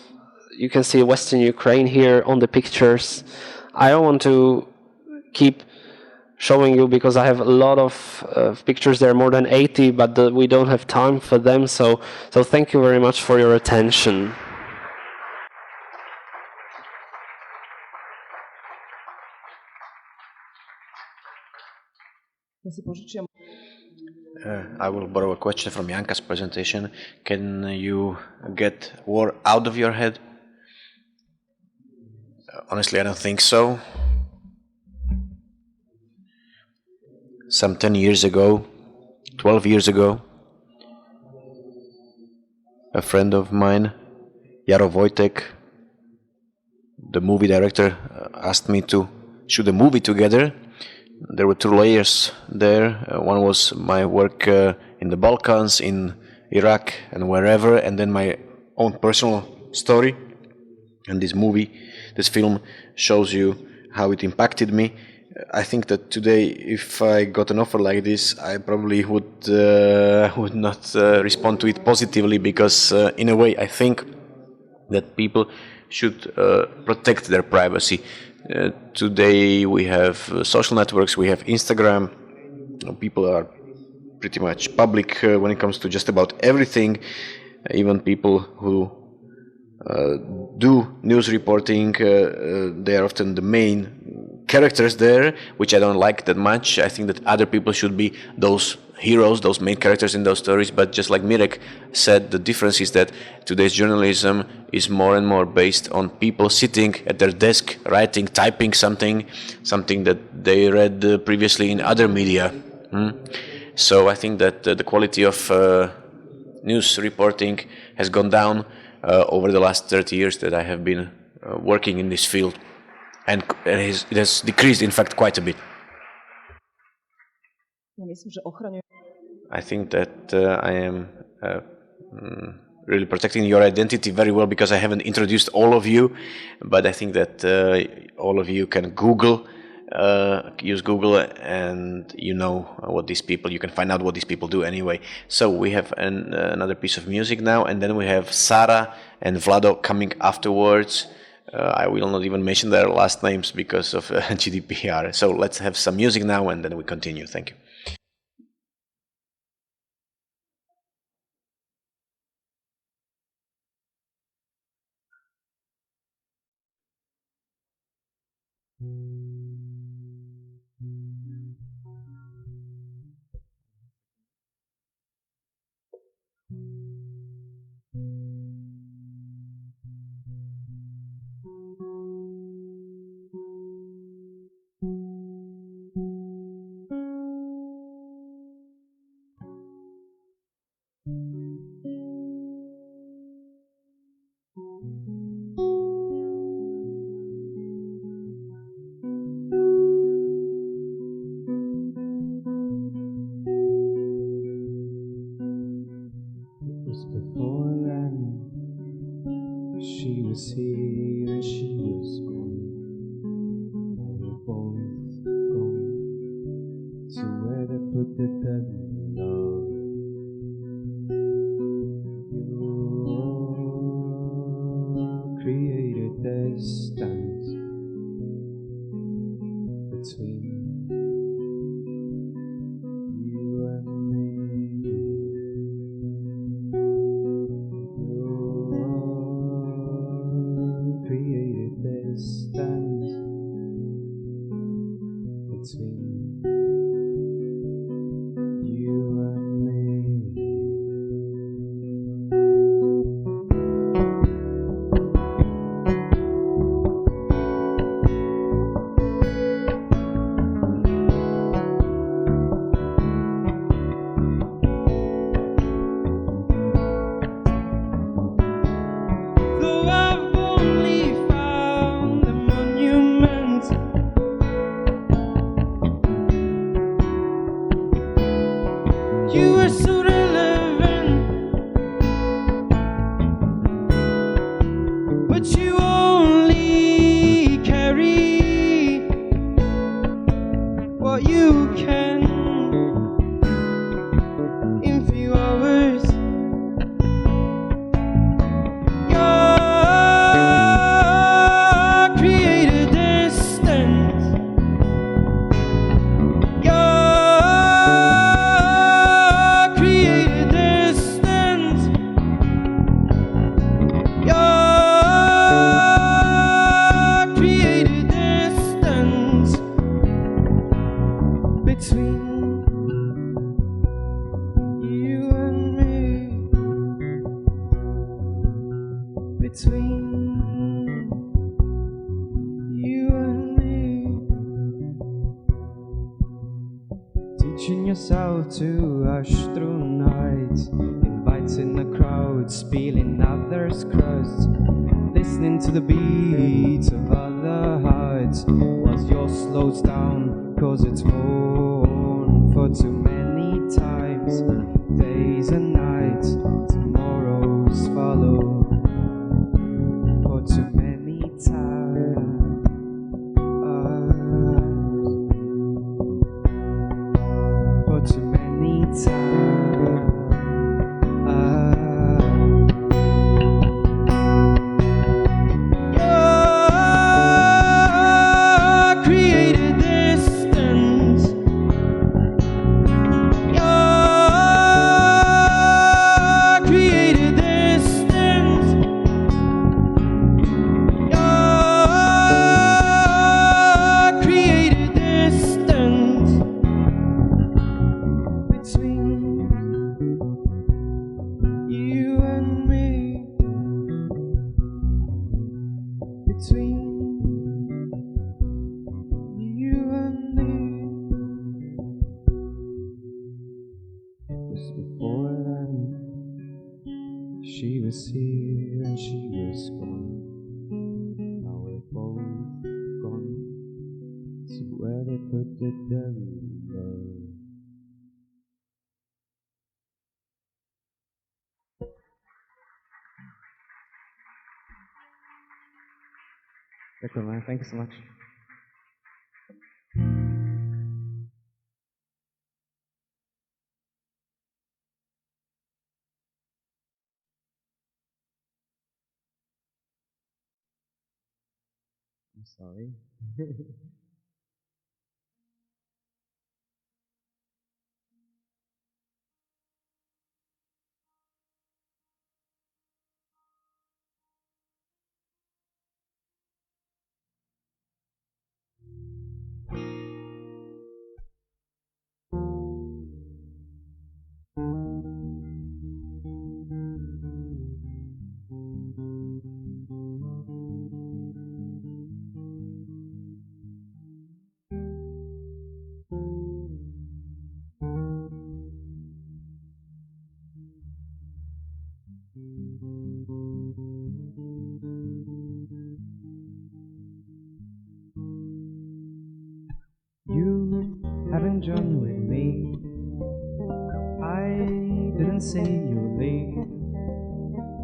You can see Western Ukraine here on the pictures. I don't want to keep showing you because I have a lot of pictures. There are more than 80, but we don't have time for them. So thank you very much for your attention. I will borrow a question from Janka's presentation. Can you get war out of your head? Honestly, I don't think so. Some 10 years ago, 12 years ago, a friend of mine, Jaro Wojtek, the movie director, asked me to shoot a movie together. There were 2 layers there. One was my work in the Balkans, in Iraq and wherever, and then my own personal story. And this movie, this film, shows you how it impacted me. I think that today, if I got an offer like this, I probably would not respond to it positively, because in a way I think that people should protect their privacy. Today we have social networks, we have Instagram. People are pretty much public when it comes to just about everything. Even people who do news reporting, they are often the main characters there, which I don't like that much. I think that other people should be those heroes, those main characters in those stories. But just like Mirek said, the difference is that today's journalism is more and more based on people sitting at their desk, writing, typing something that they read previously in other media. So I think that the quality of news reporting has gone down over the last 30 years that I have been working in this field, and it has decreased, in fact, quite a bit. I think that I am really protecting your identity very well because I haven't introduced all of you, but I think that all of you can Google, use Google, and you know what these people, you can find out what these people do anyway. So we have another piece of music now, and then we have Sára and Vlado coming afterwards. I will not even mention their last names because of GDPR. So let's have some music now, and then we continue. Thank you. To hush through nights, inviting the crowd, spilling others' crusts, listening to the beats of other hearts, whilst yours slows down, cause it's worn for too many times, days and nights, tomorrows follow, for too many times. Too many times. was here and she was gone. Now we're both gone. So where they put the Denver? Ďakujem, thank you so much. I'm sorry. You haven't joined with me. I didn't say you'll leave.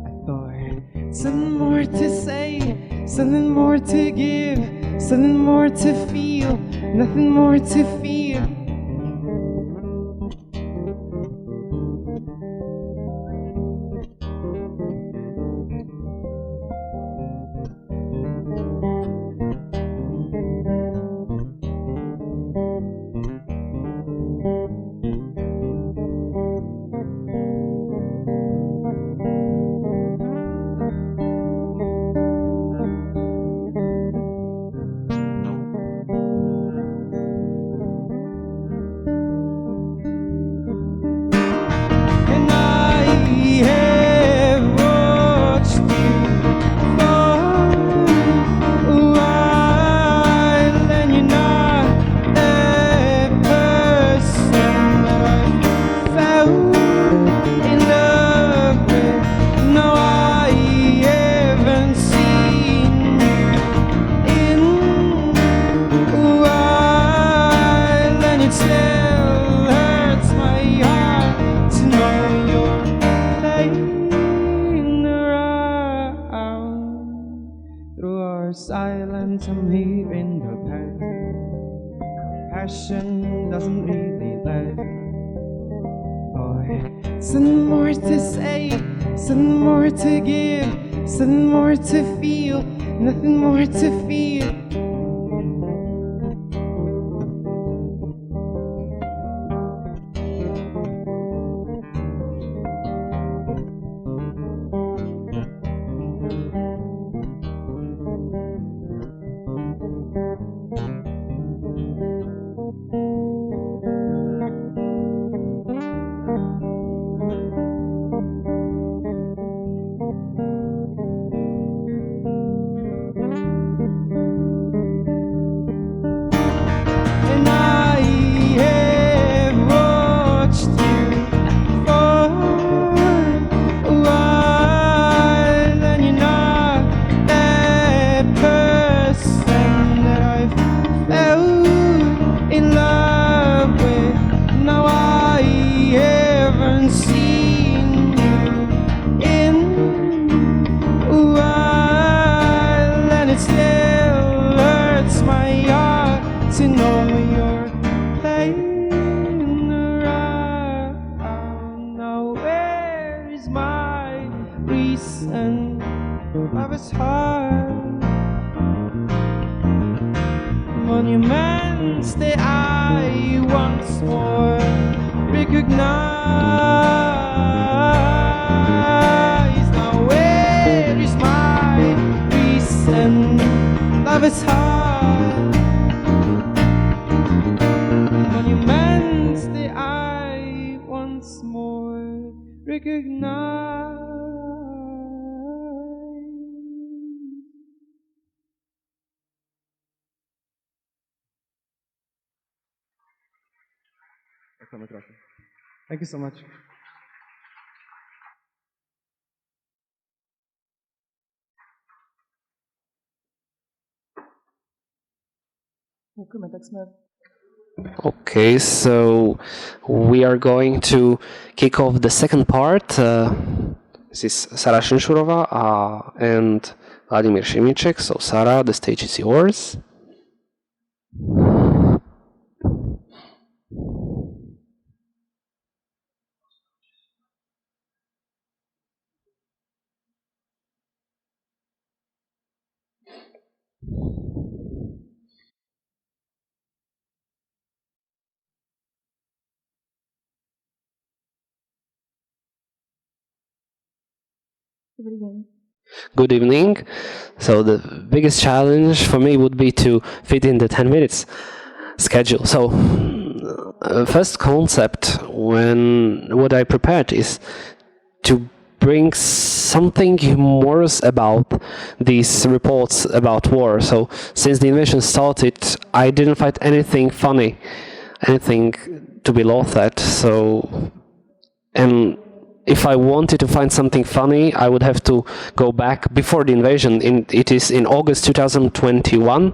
I thought something more to say, something more to give, something more to feel, nothing more to fear. Silence, I'm hearing the pain. Passion doesn't really last. Boy, something more to say, something more to give, something more to feel, nothing more to fear. Monuments that I once more recognize. Now where is my reason? Love is hard. Monuments that I once more recognize. Thank you so much. Ďakujeme, tak sme Okay, so we are going to kick off the second part. This is Sára Činčurová and Vladimír Šimíček. So Sára, the stage is yours. Dobrý deň. Good evening. So the biggest challenge for me would be to fit in the 10 minutes schedule. So first concept what I prepared is to bring something humorous about these reports about war. So since the invasion started, I didn't find anything funny, anything to be laughed at. So, and if I wanted to find something funny, I would have to go back before the invasion. It is in August 2021.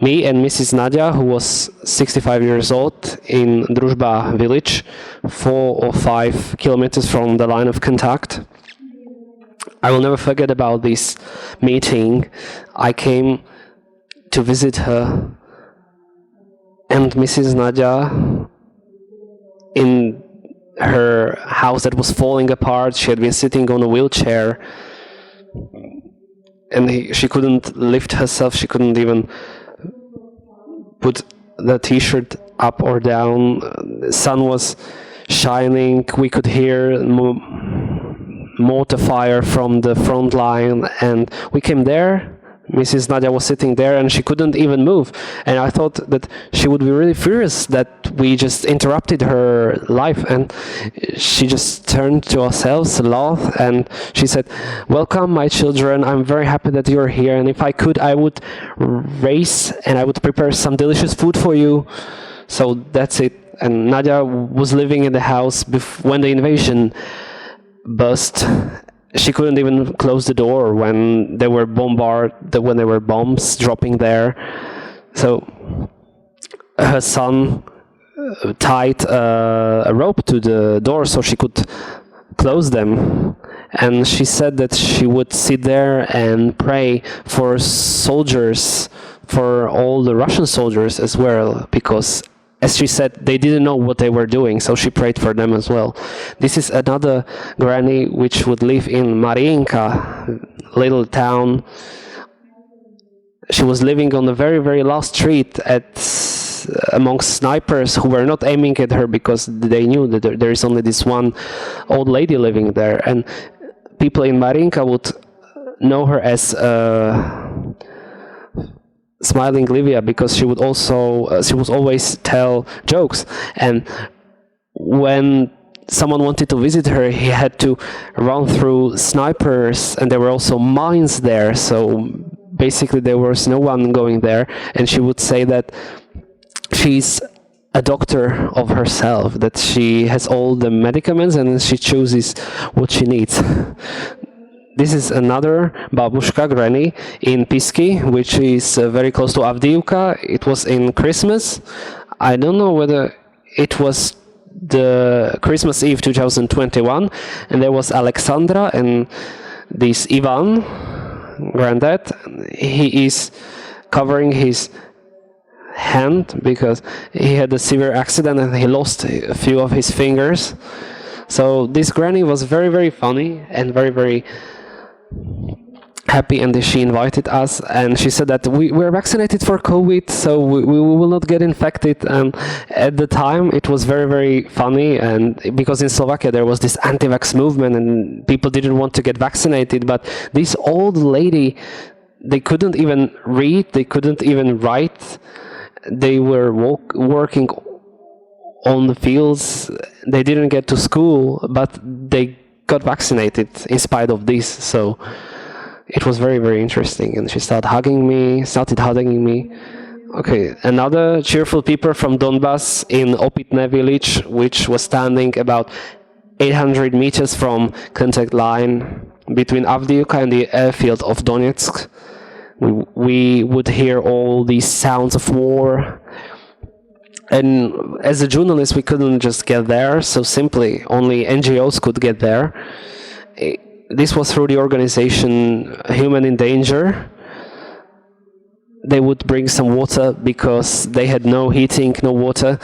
Me and Mrs. Nadia, who was 65 years old, in Družba village, 4 or 5 kilometers from the line of contact. I will never forget about this meeting. I came to visit her, and Mrs. Nadia, in her house that was falling apart, she had been sitting on a wheelchair, and she couldn't lift herself, she couldn't even put the t-shirt up or down. The sun was shining, we could hear mortar fire from the front line, and we came there. Mrs. Nadia was sitting there and she couldn't even move, and I thought that she would be really furious that we just interrupted her life, and she just turned to ourselves, laughed, and she said, "Welcome, my children, I'm very happy that you're here, and if I could, I would raise and I would prepare some delicious food for you." So that's it. And Nadia was living in the house when the invasion burst. She couldn't even close the door when there were bombs dropping there. So her son tied a rope to the door so she could close them. And she said that she would sit there and pray for soldiers, for all the Russian soldiers as well, because, as she said, they didn't know what they were doing, so she prayed for them as well. This is another granny which would live in Mariinka, little town. She was living on the very, very last street amongst snipers who were not aiming at her because they knew that there is only this one old lady living there. And people in Mariinka would know her as Smiling Livia, because she would always tell jokes, and when someone wanted to visit her, he had to run through snipers, and there were also mines there, so basically there was no one going there, and she would say that she's a doctor of herself, that she has all the medicaments and she chooses what she needs. This is another babushka, granny, in Pisky, which is very close to Avdiivka. It was in Christmas. I don't know whether it was the Christmas Eve 2021, and there was Alexandra and this Ivan, granddad. He is covering his hand because he had a severe accident and he lost a few of his fingers. So this granny was very, very funny and very, very happy, and she invited us, and she said that we're vaccinated for COVID, so we will not get infected. And at the time it was very, very funny, and because in Slovakia there was this anti-vax movement and people didn't want to get vaccinated, but this old lady, they couldn't even read, they couldn't even write, they were working on the fields, they didn't get to school, but they got vaccinated in spite of this. So it was very, very interesting, and she started hugging me. Okay, another cheerful people from Donbass in Opitne village, which was standing about 800 meters from contact line between Avdiivka and the airfield of Donetsk. We would hear all these sounds of war. And as a journalist, we couldn't just get there so simply. Only NGOs could get there. This was through the organization Human in Danger. They would bring some water because they had no heating, no water.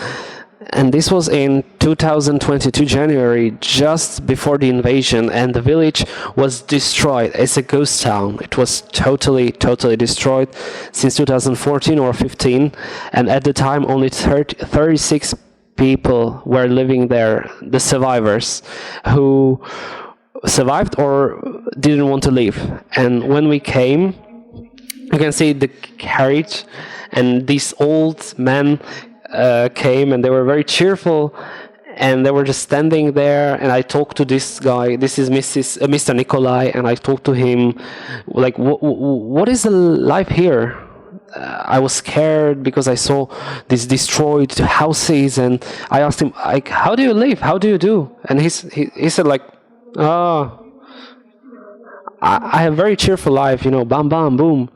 And this was in 2022 January, just before the invasion, and the village was destroyed. It's a ghost town. It was totally destroyed since 2014 or 15, and at the time only 36 people were living there, the survivors, who survived or didn't want to leave. And when we came, you can see the carriage, and these old men came, and they were very cheerful, and they were just standing there. And I talked to this guy. This is Mr. Nikolai, and I talked to him, like, what is the life here? I was scared because I saw these destroyed houses, and I asked him, like, how do you live? How do you do? And he said, like, I have a very cheerful life, bam, bam, boom,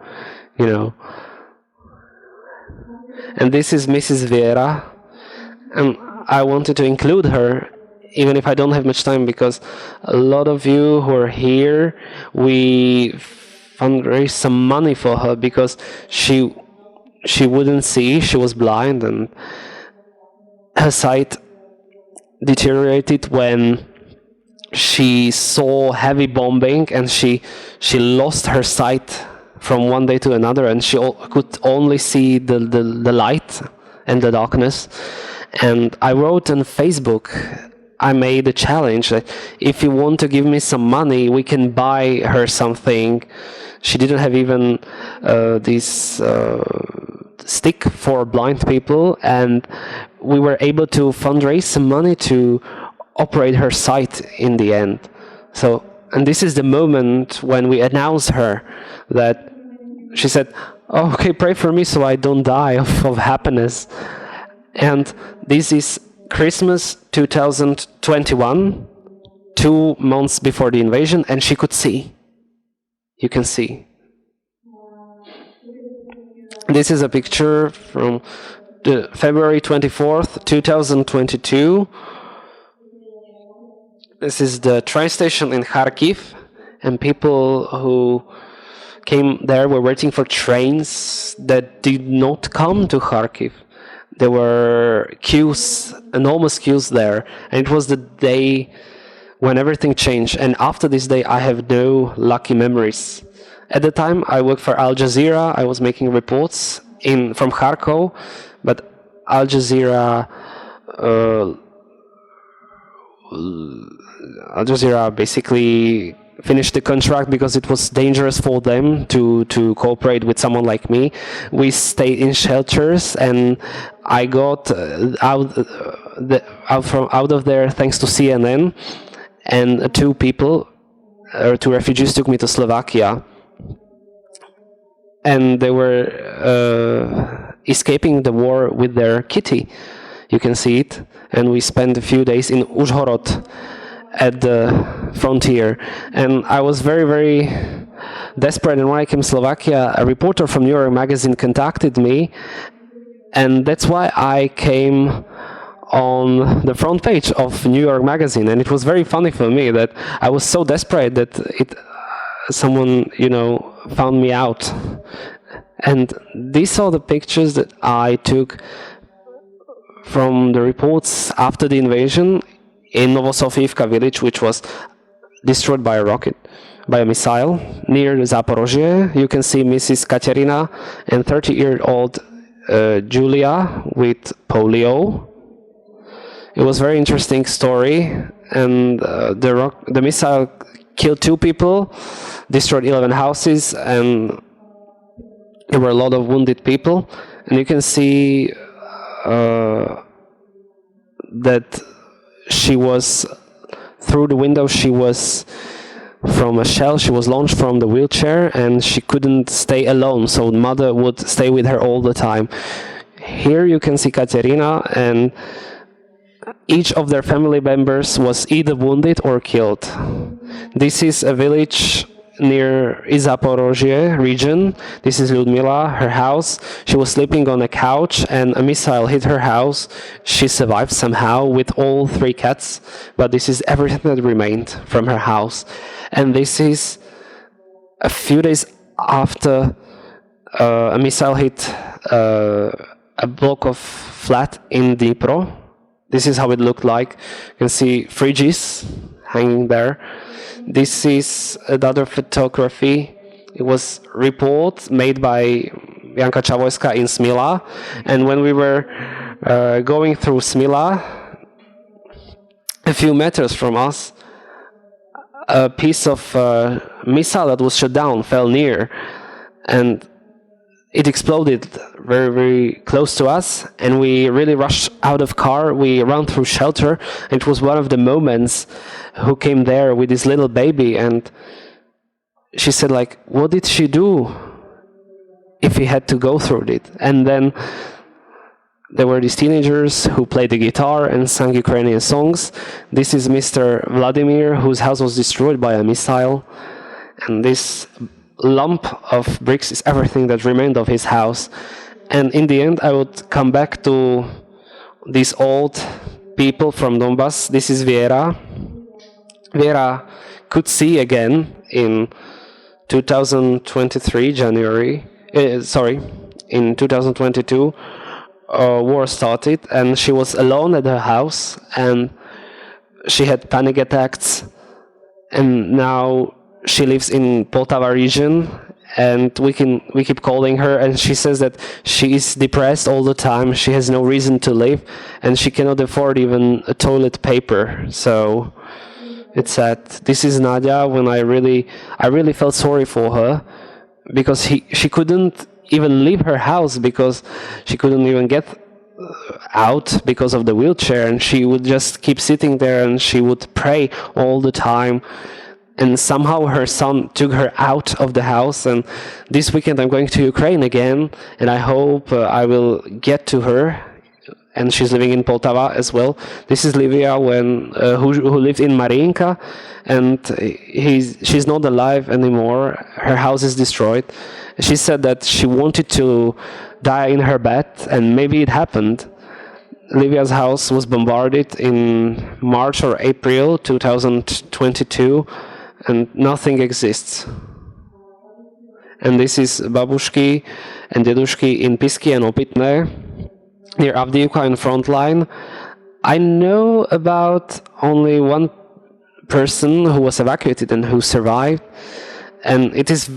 And this is Mrs. Vera, and I wanted to include her, even if I don't have much time, because a lot of you who are here, we fundraised some money for her because she wouldn't see, she was blind, and her sight deteriorated when she saw heavy bombing, and she lost her sight from one day to another, and she could only see the light and the darkness. And I wrote on Facebook, I made a challenge that if you want to give me some money, we can buy her something. She didn't have even this stick for blind people, and we were able to fundraise some money to operate her sight in the end. So, and this is the moment when we announced her, that she said, oh, okay, pray for me so I don't die of happiness. And this is Christmas 2021, 2 months before the invasion, and she could see. You can see. This is a picture from the February 24th, 2022. This is the train station in Kharkiv, and people who came there were waiting for trains that did not come to Kharkiv. There were queues, enormous queues there, and it was the day when everything changed. And after this day, I have no lucky memories. At the time, I worked for Al Jazeera. I was making reports from Kharkov, but Al Jazeera basically finished the contract because it was dangerous for them to cooperate with someone like me. We stayed in shelters, and I got out of there thanks to CNN, and two refugees took me to Slovakia, and they were escaping the war with their kitty. You can see it. And we spent a few days in Uzhhorod at the frontier. And I was very, very desperate. And when I came to Slovakia, a reporter from New York Magazine contacted me. And that's why I came on the front page of New York Magazine. And it was very funny for me that I was so desperate that someone, found me out. And these are the pictures that I took from the reports after the invasion in Novosofivka village, which was destroyed by a rocket, by a missile, near Zaporozhye. You can see Mrs. Katerina and 30-year-old Julia with polio. It was a very interesting story, and the missile killed 2 people, destroyed 11 houses, and there were a lot of wounded people. And you can see that she was, through the window, she was from a shell, she was launched from the wheelchair, and she couldn't stay alone, so mother would stay with her all the time. Here you can see Katerina, and each of their family members was either wounded or killed. This is a village near Zaporozhye region. This is Ludmila, her house. She was sleeping on a couch and a missile hit her house. She survived somehow with all 3 cats, but this is everything that remained from her house. And this is a few days after a missile hit a block of flat in Dnipro. This is how it looked like. You can see fridges hanging there. This is another photography. It was a report made by Jana Čavojská in Smila. And when we were going through Smila, a few meters from us, a piece of missile that was shot down fell near. And it exploded very, very close to us, and we really rushed out of car. We ran through shelter. It was one of the moments who came there with this little baby, and she said, like, what did she do if he had to go through it? And then there were these teenagers who played the guitar and sang Ukrainian songs. This is Mr. Vladimír, whose house was destroyed by a missile, and this lump of bricks is everything that remained of his house. And in the end, I would come back to these old people from Donbass. This is Viera. Viera could see again in 2023 January. In 2022, war started, and she was alone at her house, and she had panic attacks, and now she lives in Poltava region, and we keep calling her, and she says that she is depressed all the time. She has no reason to live, and she cannot afford even a toilet paper. So it's sad. This is Nadia. When I really felt sorry for her, because she couldn't even leave her house, because she couldn't even get out because of the wheelchair, and she would just keep sitting there, and she would pray all the time. And somehow her son took her out of the house, and this weekend I'm going to Ukraine again, and I hope I will get to her, and she's living in Poltava as well. This is Livia, who lived in Mariinka, and she's not alive anymore. Her house is destroyed. She said that she wanted to die in her bed, and maybe it happened. Livia's house was bombarded in March or April 2022, and nothing exists. And this is Babushki and Dedushki in Pisky and Opitne, near Avdiivka in front line. I know about only one person who was evacuated and who survived, and it is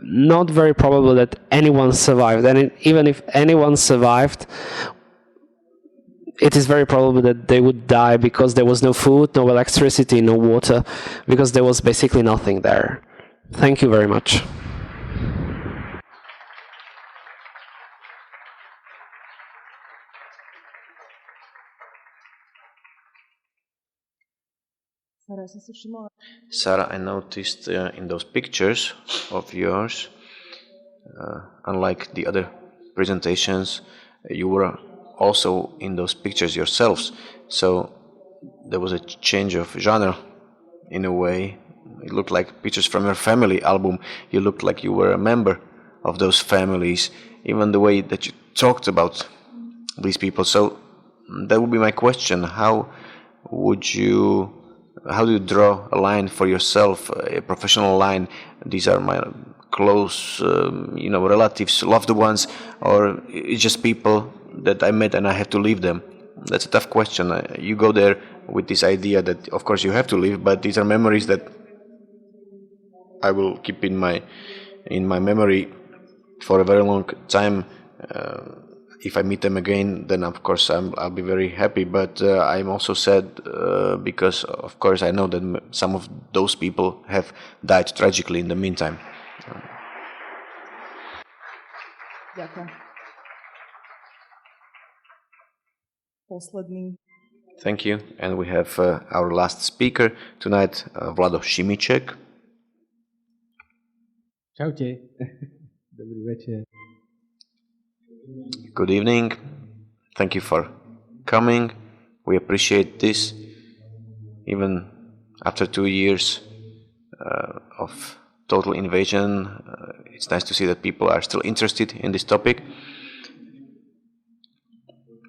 not very probable that anyone survived. And even if anyone survived, it is very probable that they would die because there was no food, no electricity, no water, because there was basically nothing there. Thank you very much. Sára, I noticed in those pictures of yours, unlike the other presentations, you were also in those pictures yourselves. So there was a change of genre in a way. It looked like pictures from your family album. You looked like you were a member of those families, even the way that you talked about these people. So that would be my question. How do you draw a line for yourself, a professional line? These are my close, relatives, loved ones, or it's just people that I met and I have to leave them? That's a tough question. You go there with this idea that, of course, you have to leave, but these are memories that I will keep in my memory for a very long time. If I meet them again, then of course I'll be very happy. But I'm also sad because, of course, I know that some of those people have died tragically in the meantime. Ďakujem. Posledný. Thank you. And we have our last speaker tonight, Vladimír Šimíček. Čaute. Dobrý večer. Good evening. Thank you for coming. We appreciate this. Even after 2 years, of total invasion. It's nice to see that people are still interested in this topic.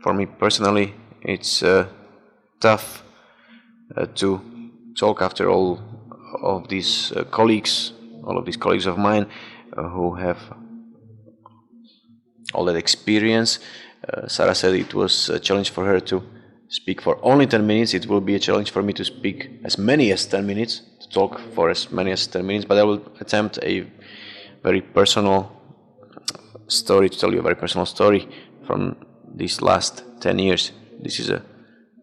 For me personally, it's tough to talk after all of these colleagues of mine who have all that experience. Sára said it was a challenge for her to speak for only 10 minutes. It will be a challenge for me to speak as many as 10 minutes, to talk for as many as 10 minutes, but I will attempt a very personal story, to tell you a very personal story from these last 10 years. This is a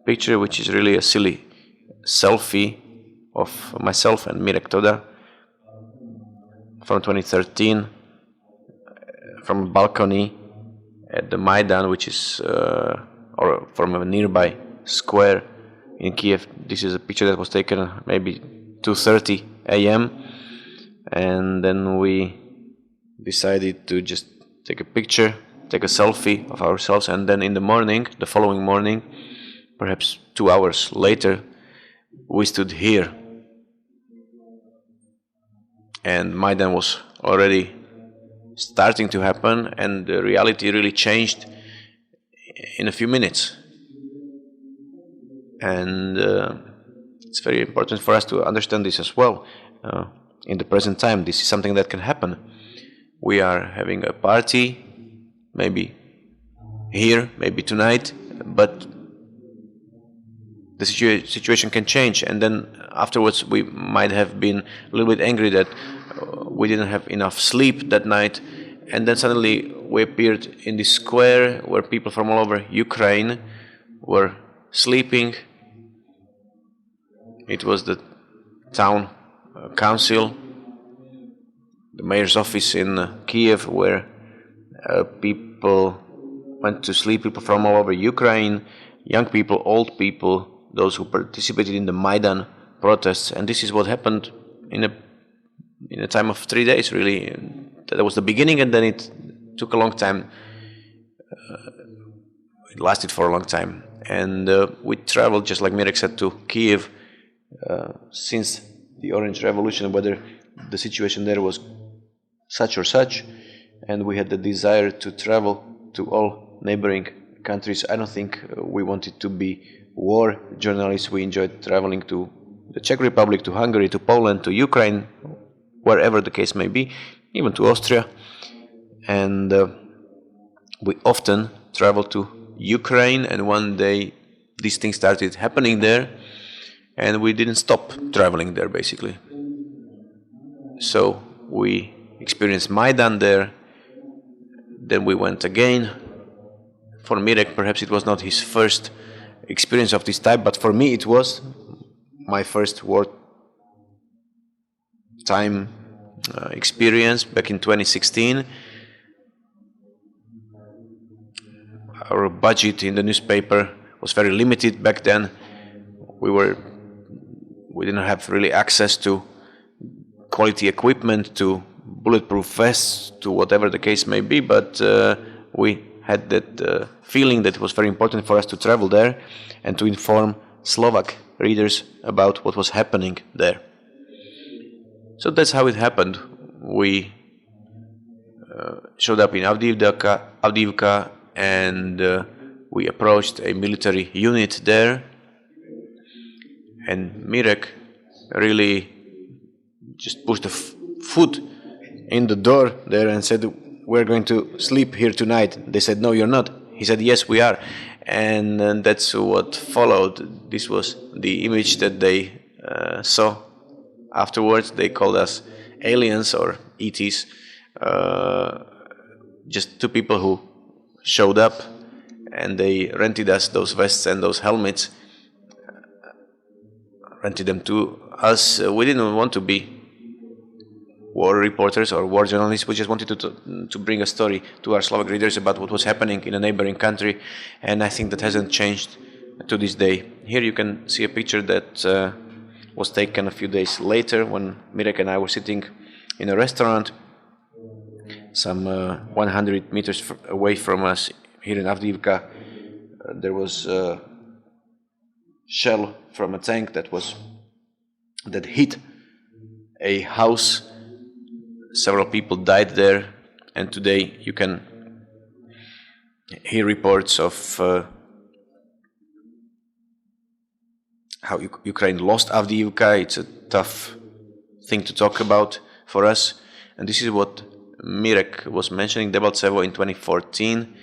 picture which is really a silly selfie of myself and Mirek Tóda from 2013 from a balcony at the Maidan, which is or from a nearby square in Kiev. This is a picture that was taken maybe 2:30 a.m. and then we decided to just take a picture, take a selfie of ourselves, and then in the morning, the following morning, perhaps 2 hours later, we stood here. And Maidan was already starting to happen, and the reality really changed in a few minutes. And it's very important for us to understand this as well. In the present time, this is something that can happen. We are having a party, maybe here, maybe tonight, but the situation can change, and then afterwards we might have been a little bit angry that we didn't have enough sleep that night, and then suddenly we appeared in this square where people from all over Ukraine were sleeping. It was the town council, the mayor's office in Kiev, where people went to sleep, people from all over Ukraine, young people, old people, those who participated in the Maidan protests, and this is what happened in a time of 3 days, really. That was the beginning, and then it took a long time. It lasted for a long time, and we traveled, just like Mirek said, to Kiev since the Orange Revolution, whether the situation there was such or such, and we had the desire to travel to all neighboring countries. I don't think we wanted to be war journalists. We enjoyed traveling to the Czech Republic, to Hungary, to Poland, to Ukraine, wherever the case may be, even to Austria. And we often traveled to Ukraine, and one day these things started happening there, and we didn't stop traveling there, basically. So we experienced Maidan there, then we went again. For Mirek, perhaps it was not his first experience of this type, but for me it was my first wartime experience back in 2016. Our budget in the newspaper was very limited back then. We didn't have really access to quality equipment, to bulletproof vests, to whatever the case may be, but we had that feeling that it was very important for us to travel there and to inform Slovak readers about what was happening there. So that's how it happened. We showed up in Avdiivka, and we approached a military unit there, and Mirek really just pushed a foot in the door there and said, "We're going to sleep here tonight." They said, "No, you're not." He said, "Yes, we are." And that's what followed. This was the image that they saw afterwards. They called us aliens or ETs. Just two people who showed up, and they rented us those vests and those helmets. Rented them to us. We didn't want to be war reporters or war journalists. We just wanted to bring a story to our Slovak readers about what was happening in a neighboring country, and I think that hasn't changed to this day. Here you can see a picture that was taken a few days later when Mirek and I were sitting in a restaurant some 100 meters away from us here in Avdiivka. There was a shell from a tank that hit a house. Several people died there, and today you can hear reports of how Ukraine lost Avdiivka. It's a tough thing to talk about for us, and this is what Mirek was mentioning, Debaltsevo, in 2014,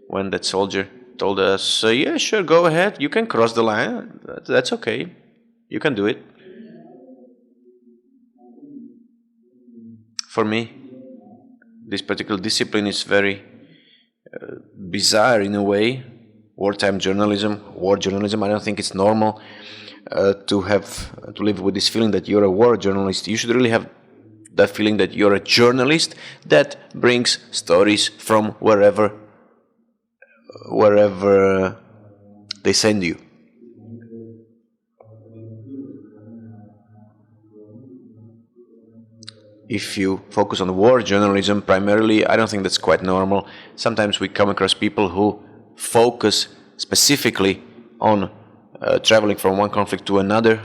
when that soldier told us, yeah, sure, go ahead, you can cross the line, that's okay, you can do it. For me, this particular discipline is very bizarre in a way. Wartime journalism, war journalism, I don't think it's normal to live with this feeling that you're a war journalist. You should really have that feeling that you're a journalist that brings stories from wherever they send you. If you focus on war journalism primarily, I don't think that's quite normal. Sometimes we come across people who focus specifically on traveling from one conflict to another,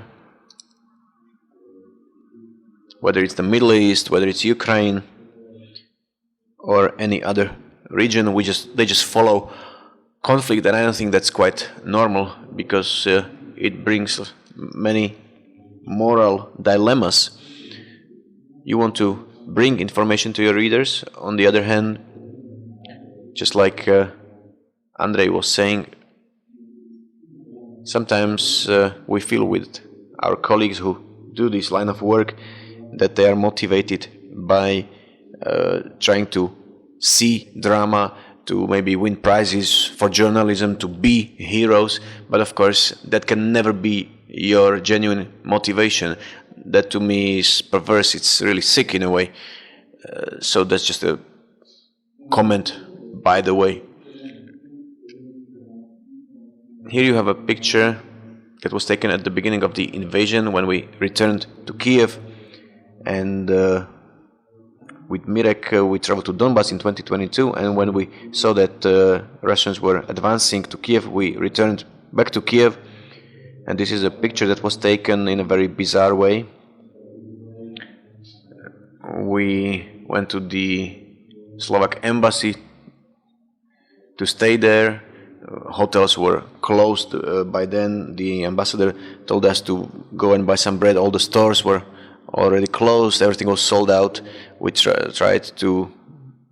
whether it's the Middle East, whether it's Ukraine, or any other region. They just follow conflict, and I don't think that's quite normal, because it brings many moral dilemmas. You want to bring information to your readers. On the other hand, just like Andrej was saying, sometimes we feel with our colleagues who do this line of work that they are motivated by trying to see drama, to maybe win prizes for journalism, to be heroes. But of course, that can never be your genuine motivation. That to me is perverse, it's really sick in a way. So that's just a comment by the way. Here you have a picture that was taken at the beginning of the invasion when we returned to Kiev, and with Mirek we traveled to Donbass in 2022, and when we saw that Russians were advancing to Kiev, we returned back to Kiev. And this is a picture that was taken in a very bizarre way. We went to the Slovak embassy to stay there. Hotels were closed by then. The ambassador told us to go and buy some bread. All the stores were already closed. Everything was sold out. We tried to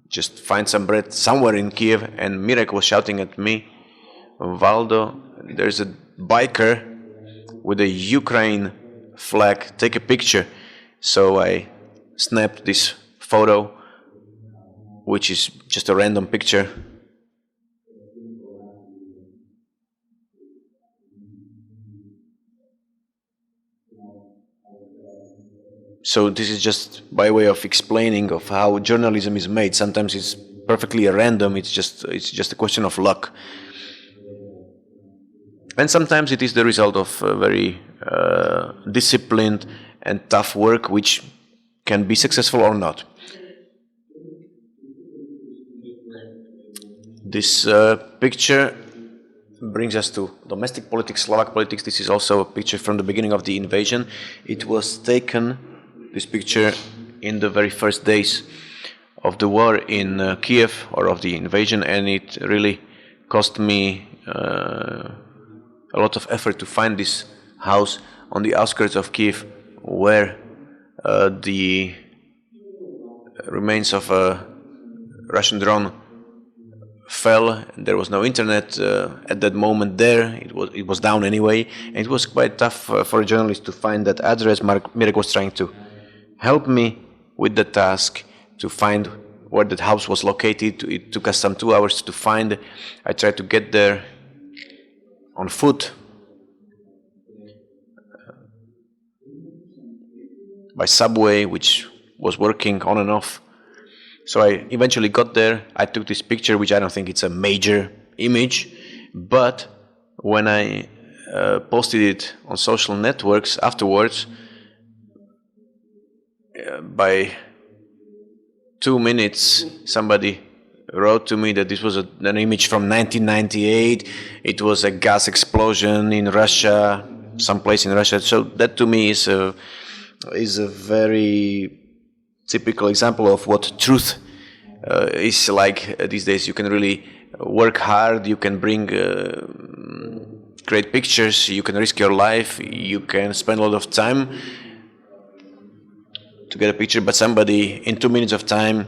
just find some bread somewhere in Kiev, and Mirek was shouting at me, Valdo, there's a biker with a Ukraine flag, take a picture. So I snapped this photo, which is just a random picture. So this is just by way of explaining of how journalism is made. Sometimes it's perfectly random, it's just a question of luck. And sometimes it is the result of very disciplined and tough work, which can be successful or not. This picture brings us to domestic politics, Slovak politics. This is also a picture from the beginning of the invasion. It was taken, this picture, in the very first days of the war in Kiev, or of the invasion, and it really cost me a lot of effort to find this house on the outskirts of Kiev, where the remains of a Russian drone fell. There was no internet at that moment there. It was down anyway, and it was quite tough for a journalist to find that address. Mirek was trying to help me with the task to find where that house was located. It took us some 2 hours to find. I tried to get there on foot, by subway, which was working on and off. So I eventually got there. I took this picture, which I don't think it's a major image, but when I posted it on social networks afterwards, by 2 minutes, somebody wrote to me that this was an image from 1998. It was a gas explosion in Russia, someplace in Russia. So that to me is is a very typical example of what truth is like these days. You can really work hard, you can bring great pictures, you can risk your life, you can spend a lot of time to get a picture, but somebody in 2 minutes of time,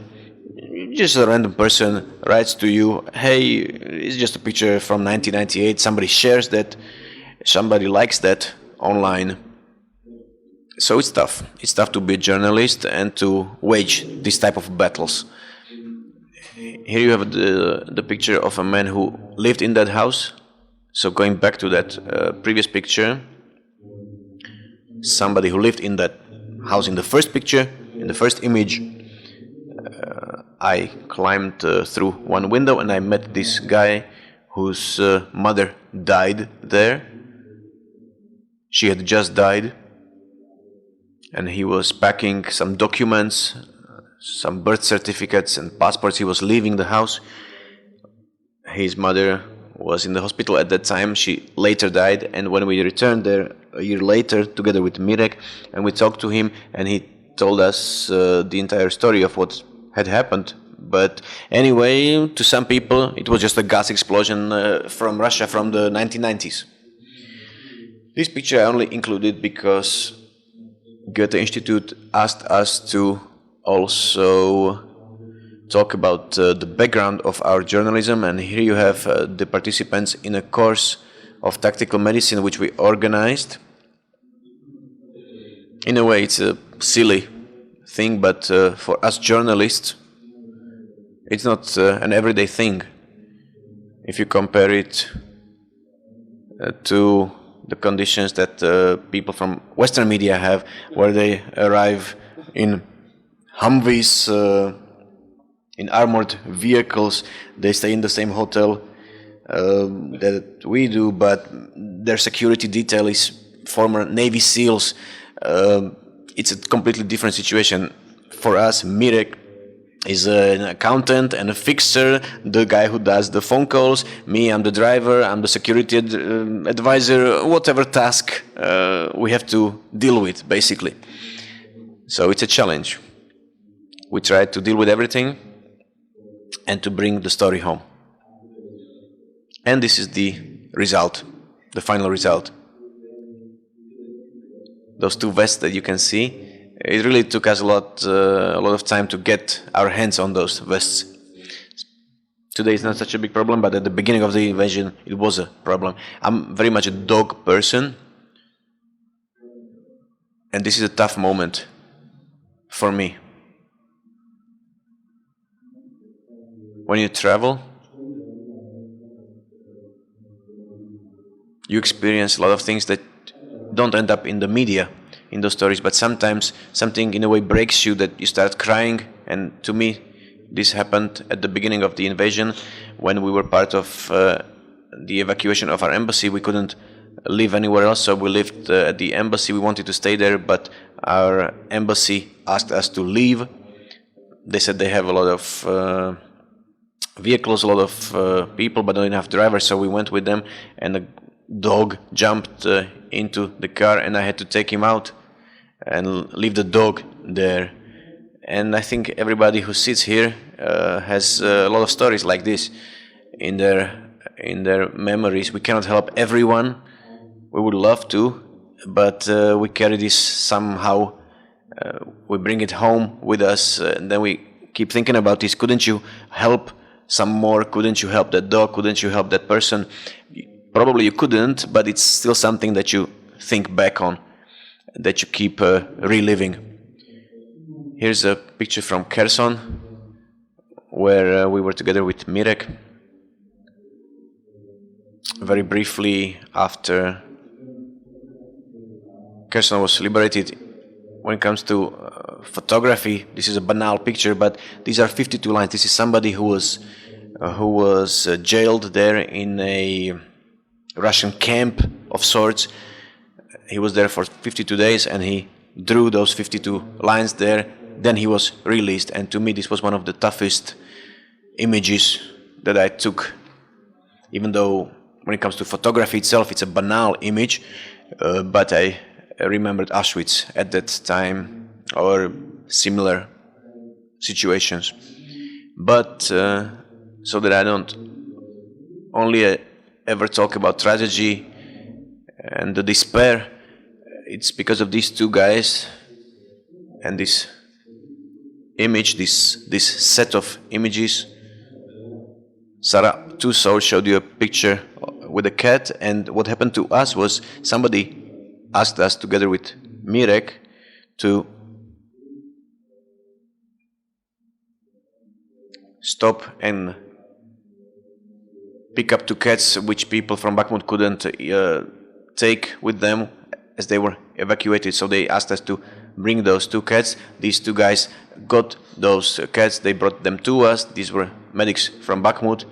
just a random person writes to you, hey, it's just a picture from 1998, somebody shares that, somebody likes that online. So it's tough. It's tough to be a journalist and to wage this type of battles. Here you have the picture of a man who lived in that house. So going back to that previous picture, somebody who lived in that house in the first picture, in the first image, I climbed through one window and I met this guy whose mother died there. She had just died, and he was packing some documents, some birth certificates and passports. He was leaving the house. His mother was in the hospital at that time. She later died, and when we returned there a year later together with Mirek, and we talked to him, and he told us the entire story of what had happened. But anyway, to some people it was just a gas explosion from Russia from the 1990s. This picture I only included because Goethe-Institut asked us to also talk about the background of our journalism, and here you have the participants in a course of tactical medicine which we organized. In a way it's a silly thing, but for us journalists it's not an everyday thing. If you compare it to the conditions that people from Western media have, where they arrive in Humvees, in armored vehicles, they stay in the same hotel that we do, but their security detail is former Navy SEALs. It's a completely different situation. For us, Mirek is an accountant and a fixer, the guy who does the phone calls. Me, I'm the driver, I'm the security advisor, whatever task we have to deal with, basically. So it's a challenge. We try to deal with everything and to bring the story home. And this is the result, the final result. Those two vests that you can see, it really took us a lot of time to get our hands on those vests. Today it's not such a big problem, but at the beginning of the invasion it was a problem. I'm very much a dog person, and this is a tough moment for me. When you travel, you experience a lot of things that don't end up in the media, in those stories, but sometimes something in a way breaks you that you start crying. And to me this happened at the beginning of the invasion when we were part of the evacuation of our embassy. We couldn't live anywhere else, so we lived at the embassy. We wanted to stay there, but our embassy asked us to leave. They said they have a lot of vehicles, a lot of people, but not enough drivers, so we went with them, and the dog jumped into the car and I had to take him out and leave the dog there. And I think everybody who sits here has a lot of stories like this in their memories. We cannot help everyone. We would love to, but we carry this somehow. We bring it home with us, and then we keep thinking about this. Couldn't you help some more? Couldn't you help that dog? Couldn't you help that person? Probably you couldn't, but it's still something that you think back on, that you keep reliving. Here's a picture from Kherson, where we were together with Mirek. Very briefly after Kherson was liberated. When it comes to photography, this is a banal picture, but these are 52 lines. This is somebody who was jailed there in a Russian camp of sorts. He was there for 52 days and he drew those 52 lines there. Then he was released, and to me this was one of the toughest images that I took. Even though when it comes to photography itself it's a banal image, but I remembered Auschwitz at that time or similar situations. But so that I don't only ever talk about tragedy and the despair, it's because of these two guys and this image, this set of images. Sára showed you a picture with a cat, and what happened to us was somebody asked us together with Mirek to stop and pick up two cats which people from Bakhmut couldn't take with them as they were evacuated. So they asked us to bring those two cats. These two guys got those cats, they brought them to us. These were medics from Bakhmut.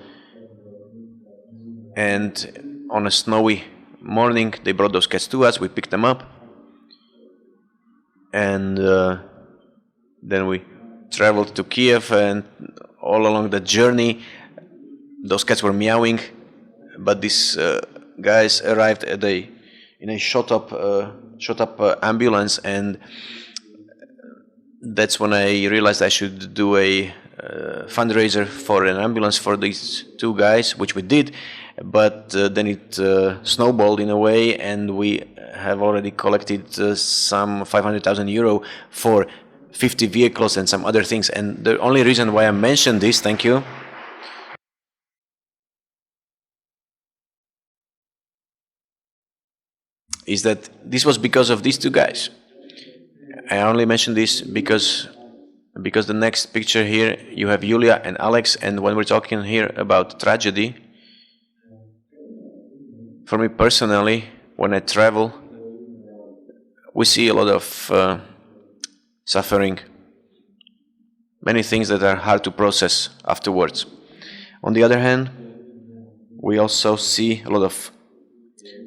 And on a snowy morning, they brought those cats to us. We picked them up. And then we traveled to Kiev, and all along the journey, those cats were meowing, but these guys arrived at in a shot up ambulance, and that's when I realized I should do a fundraiser for an ambulance for these two guys, which we did. But then it snowballed in a way, and we have already collected some 500,000 euro for 50 vehicles and some other things. And the only reason why I mentioned this, thank you, is that this was because of these two guys. I only mention this because the next picture here, you have Julia and Alex, and when we're talking here about tragedy, for me personally, when I travel, we see a lot of suffering, many things that are hard to process afterwards. On the other hand, we also see a lot of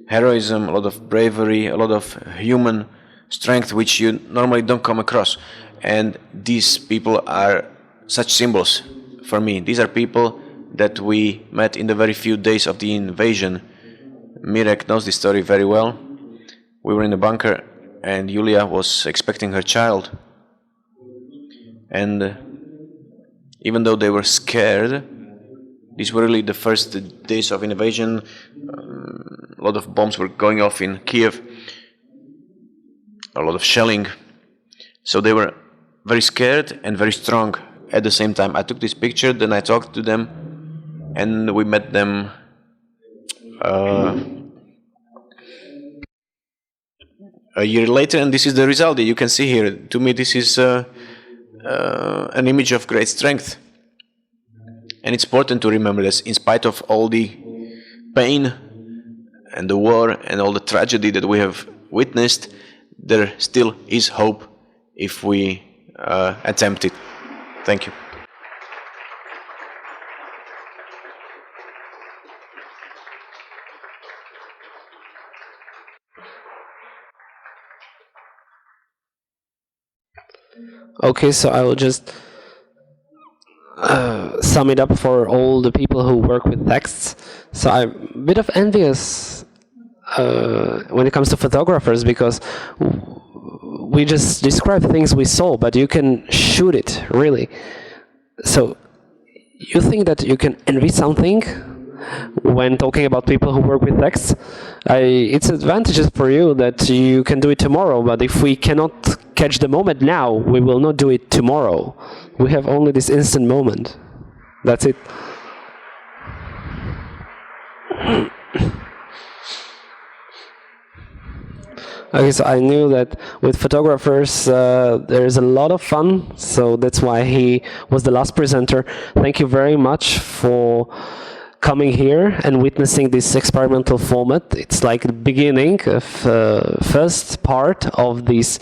heroism, a lot of bravery, a lot of human strength which you normally don't come across. And these people are such symbols for me. These are people that we met in the very few days of the invasion. Mirek knows this story very well. We were in the bunker and Julia was expecting her child. And even though they were scared, these were really the first days of invasion. A lot of bombs were going off in Kiev, a lot of shelling. So they were very scared and very strong at the same time. I took this picture, then I talked to them, and we met them a year later, and this is the result that you can see here. To me, this is an image of great strength. And it's important to remember that in spite of all the pain and the war and all the tragedy that we have witnessed, there still is hope if we attempt it. Thank you. Okay, so I will just sum it up for all the people who work with texts. So I'm a bit of envious when it comes to photographers, because we just describe things we saw, but you can shoot it, really. So you think that you can envy something when talking about people who work with texts? It's advantages for you that you can do it tomorrow, but if we cannot catch the moment now, we will not do it tomorrow. We have only this instant moment. That's it. Okay, so I knew that with photographers there's a lot of fun, so that's why he was the last presenter. Thank you very much for coming here and witnessing this experimental format. It's like the beginning of first part of this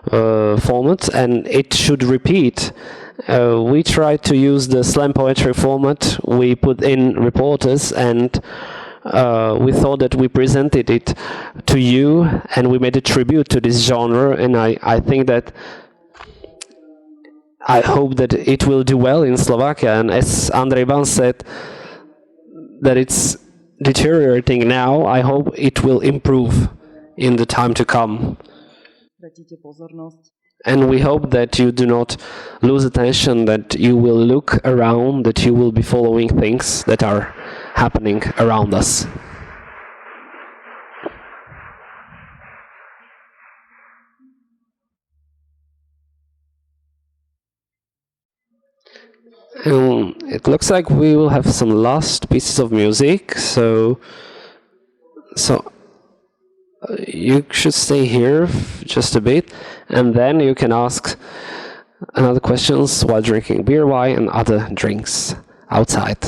format, and it should repeat. We tried to use the slam poetry format. We put in reporters, and we thought that we presented it to you, and we made a tribute to this genre. And I think that I hope that it will do well in Slovakia. And as Andrej Bán said, that it's deteriorating now. I hope it will improve in the time to come. nestratíte pozornosť. And we hope that you do not lose attention, that you will look around, that you will be following things that are happening around us. It looks like we will have some last pieces of music, so you should stay here just a bit, and then you can ask another questions while drinking beer, wine, and other drinks outside.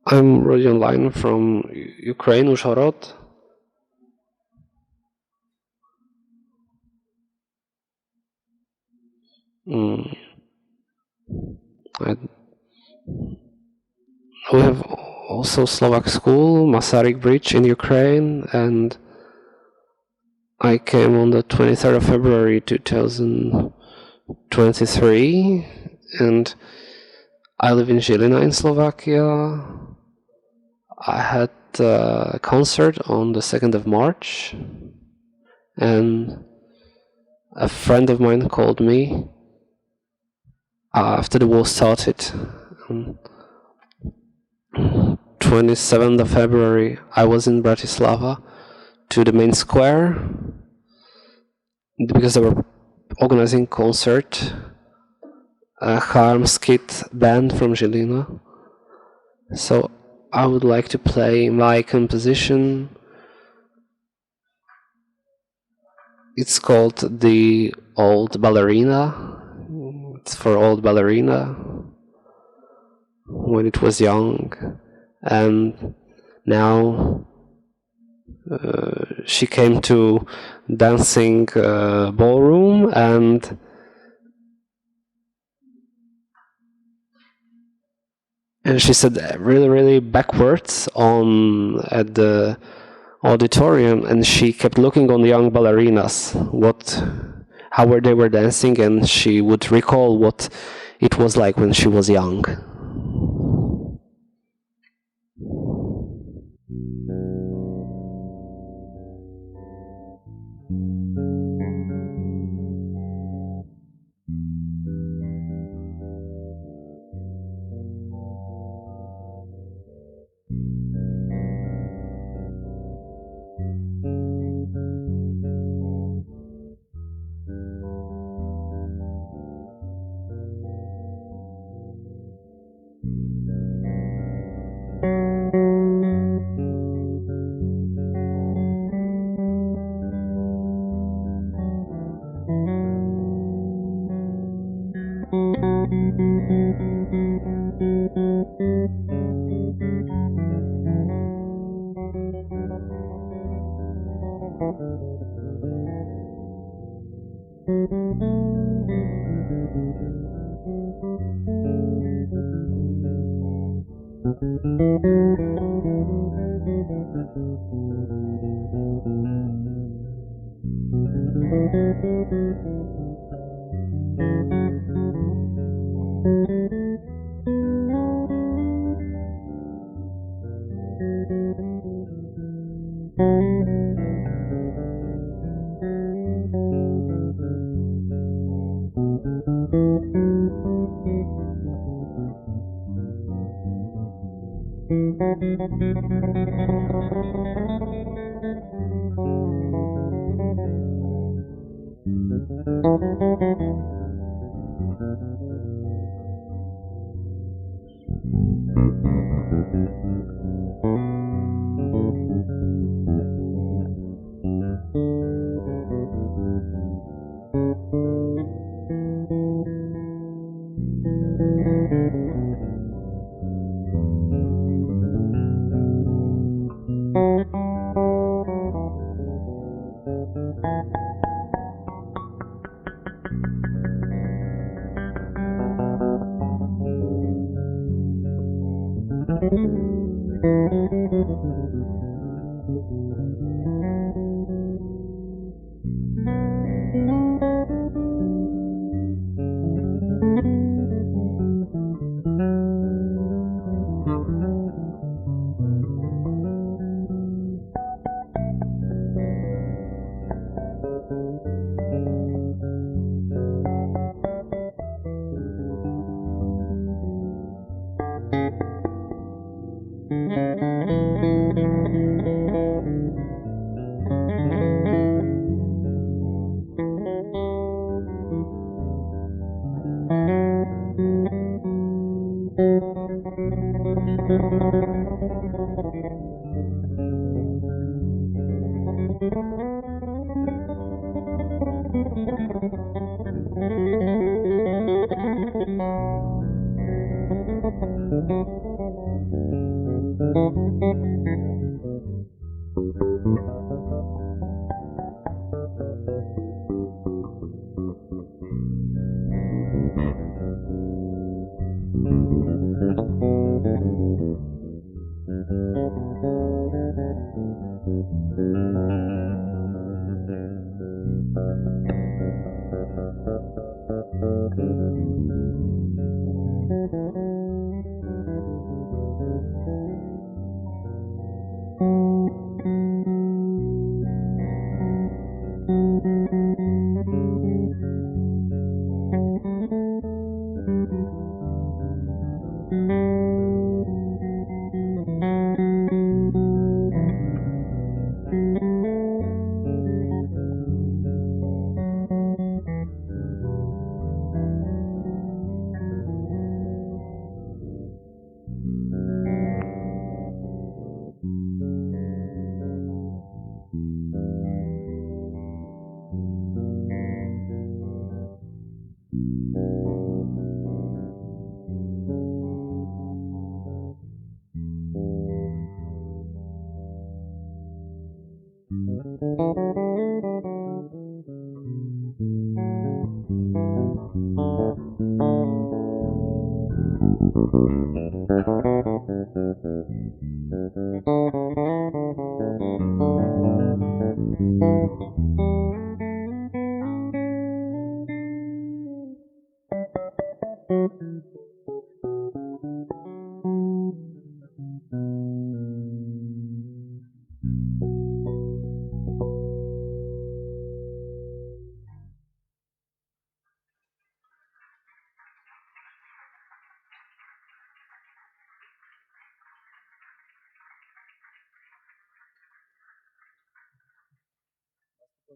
I'm Rodion Line from Ukraine, Uzhhorod. We have also Slovak school, Masaryk Bridge in Ukraine, and I came on the 23rd of February 2023, and I live in Žilina in Slovakia. I had a concert on the 2nd of March, and a friend of mine called me after the war started. 27th of February, I was in Bratislava to the main square because they were organizing concert, a harmskit band from Žilina. So I would like to play my composition. It's called The Old Ballerina. It's for old ballerina when it was young, and now she came to dancing ballroom, and she said really backwards at the auditorium, and she kept looking on the young ballerinas, how they were dancing, and she would recall what it was like when she was young.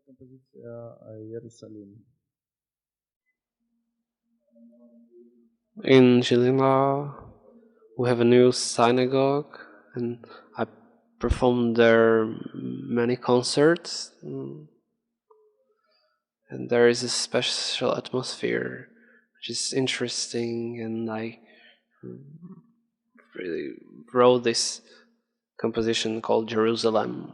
Kompozycja Jerusalem. In Žilina, we have a new synagogue, and I performed there many concerts, and there is a special atmosphere which is interesting, and I really wrote this composition called Jerusalem.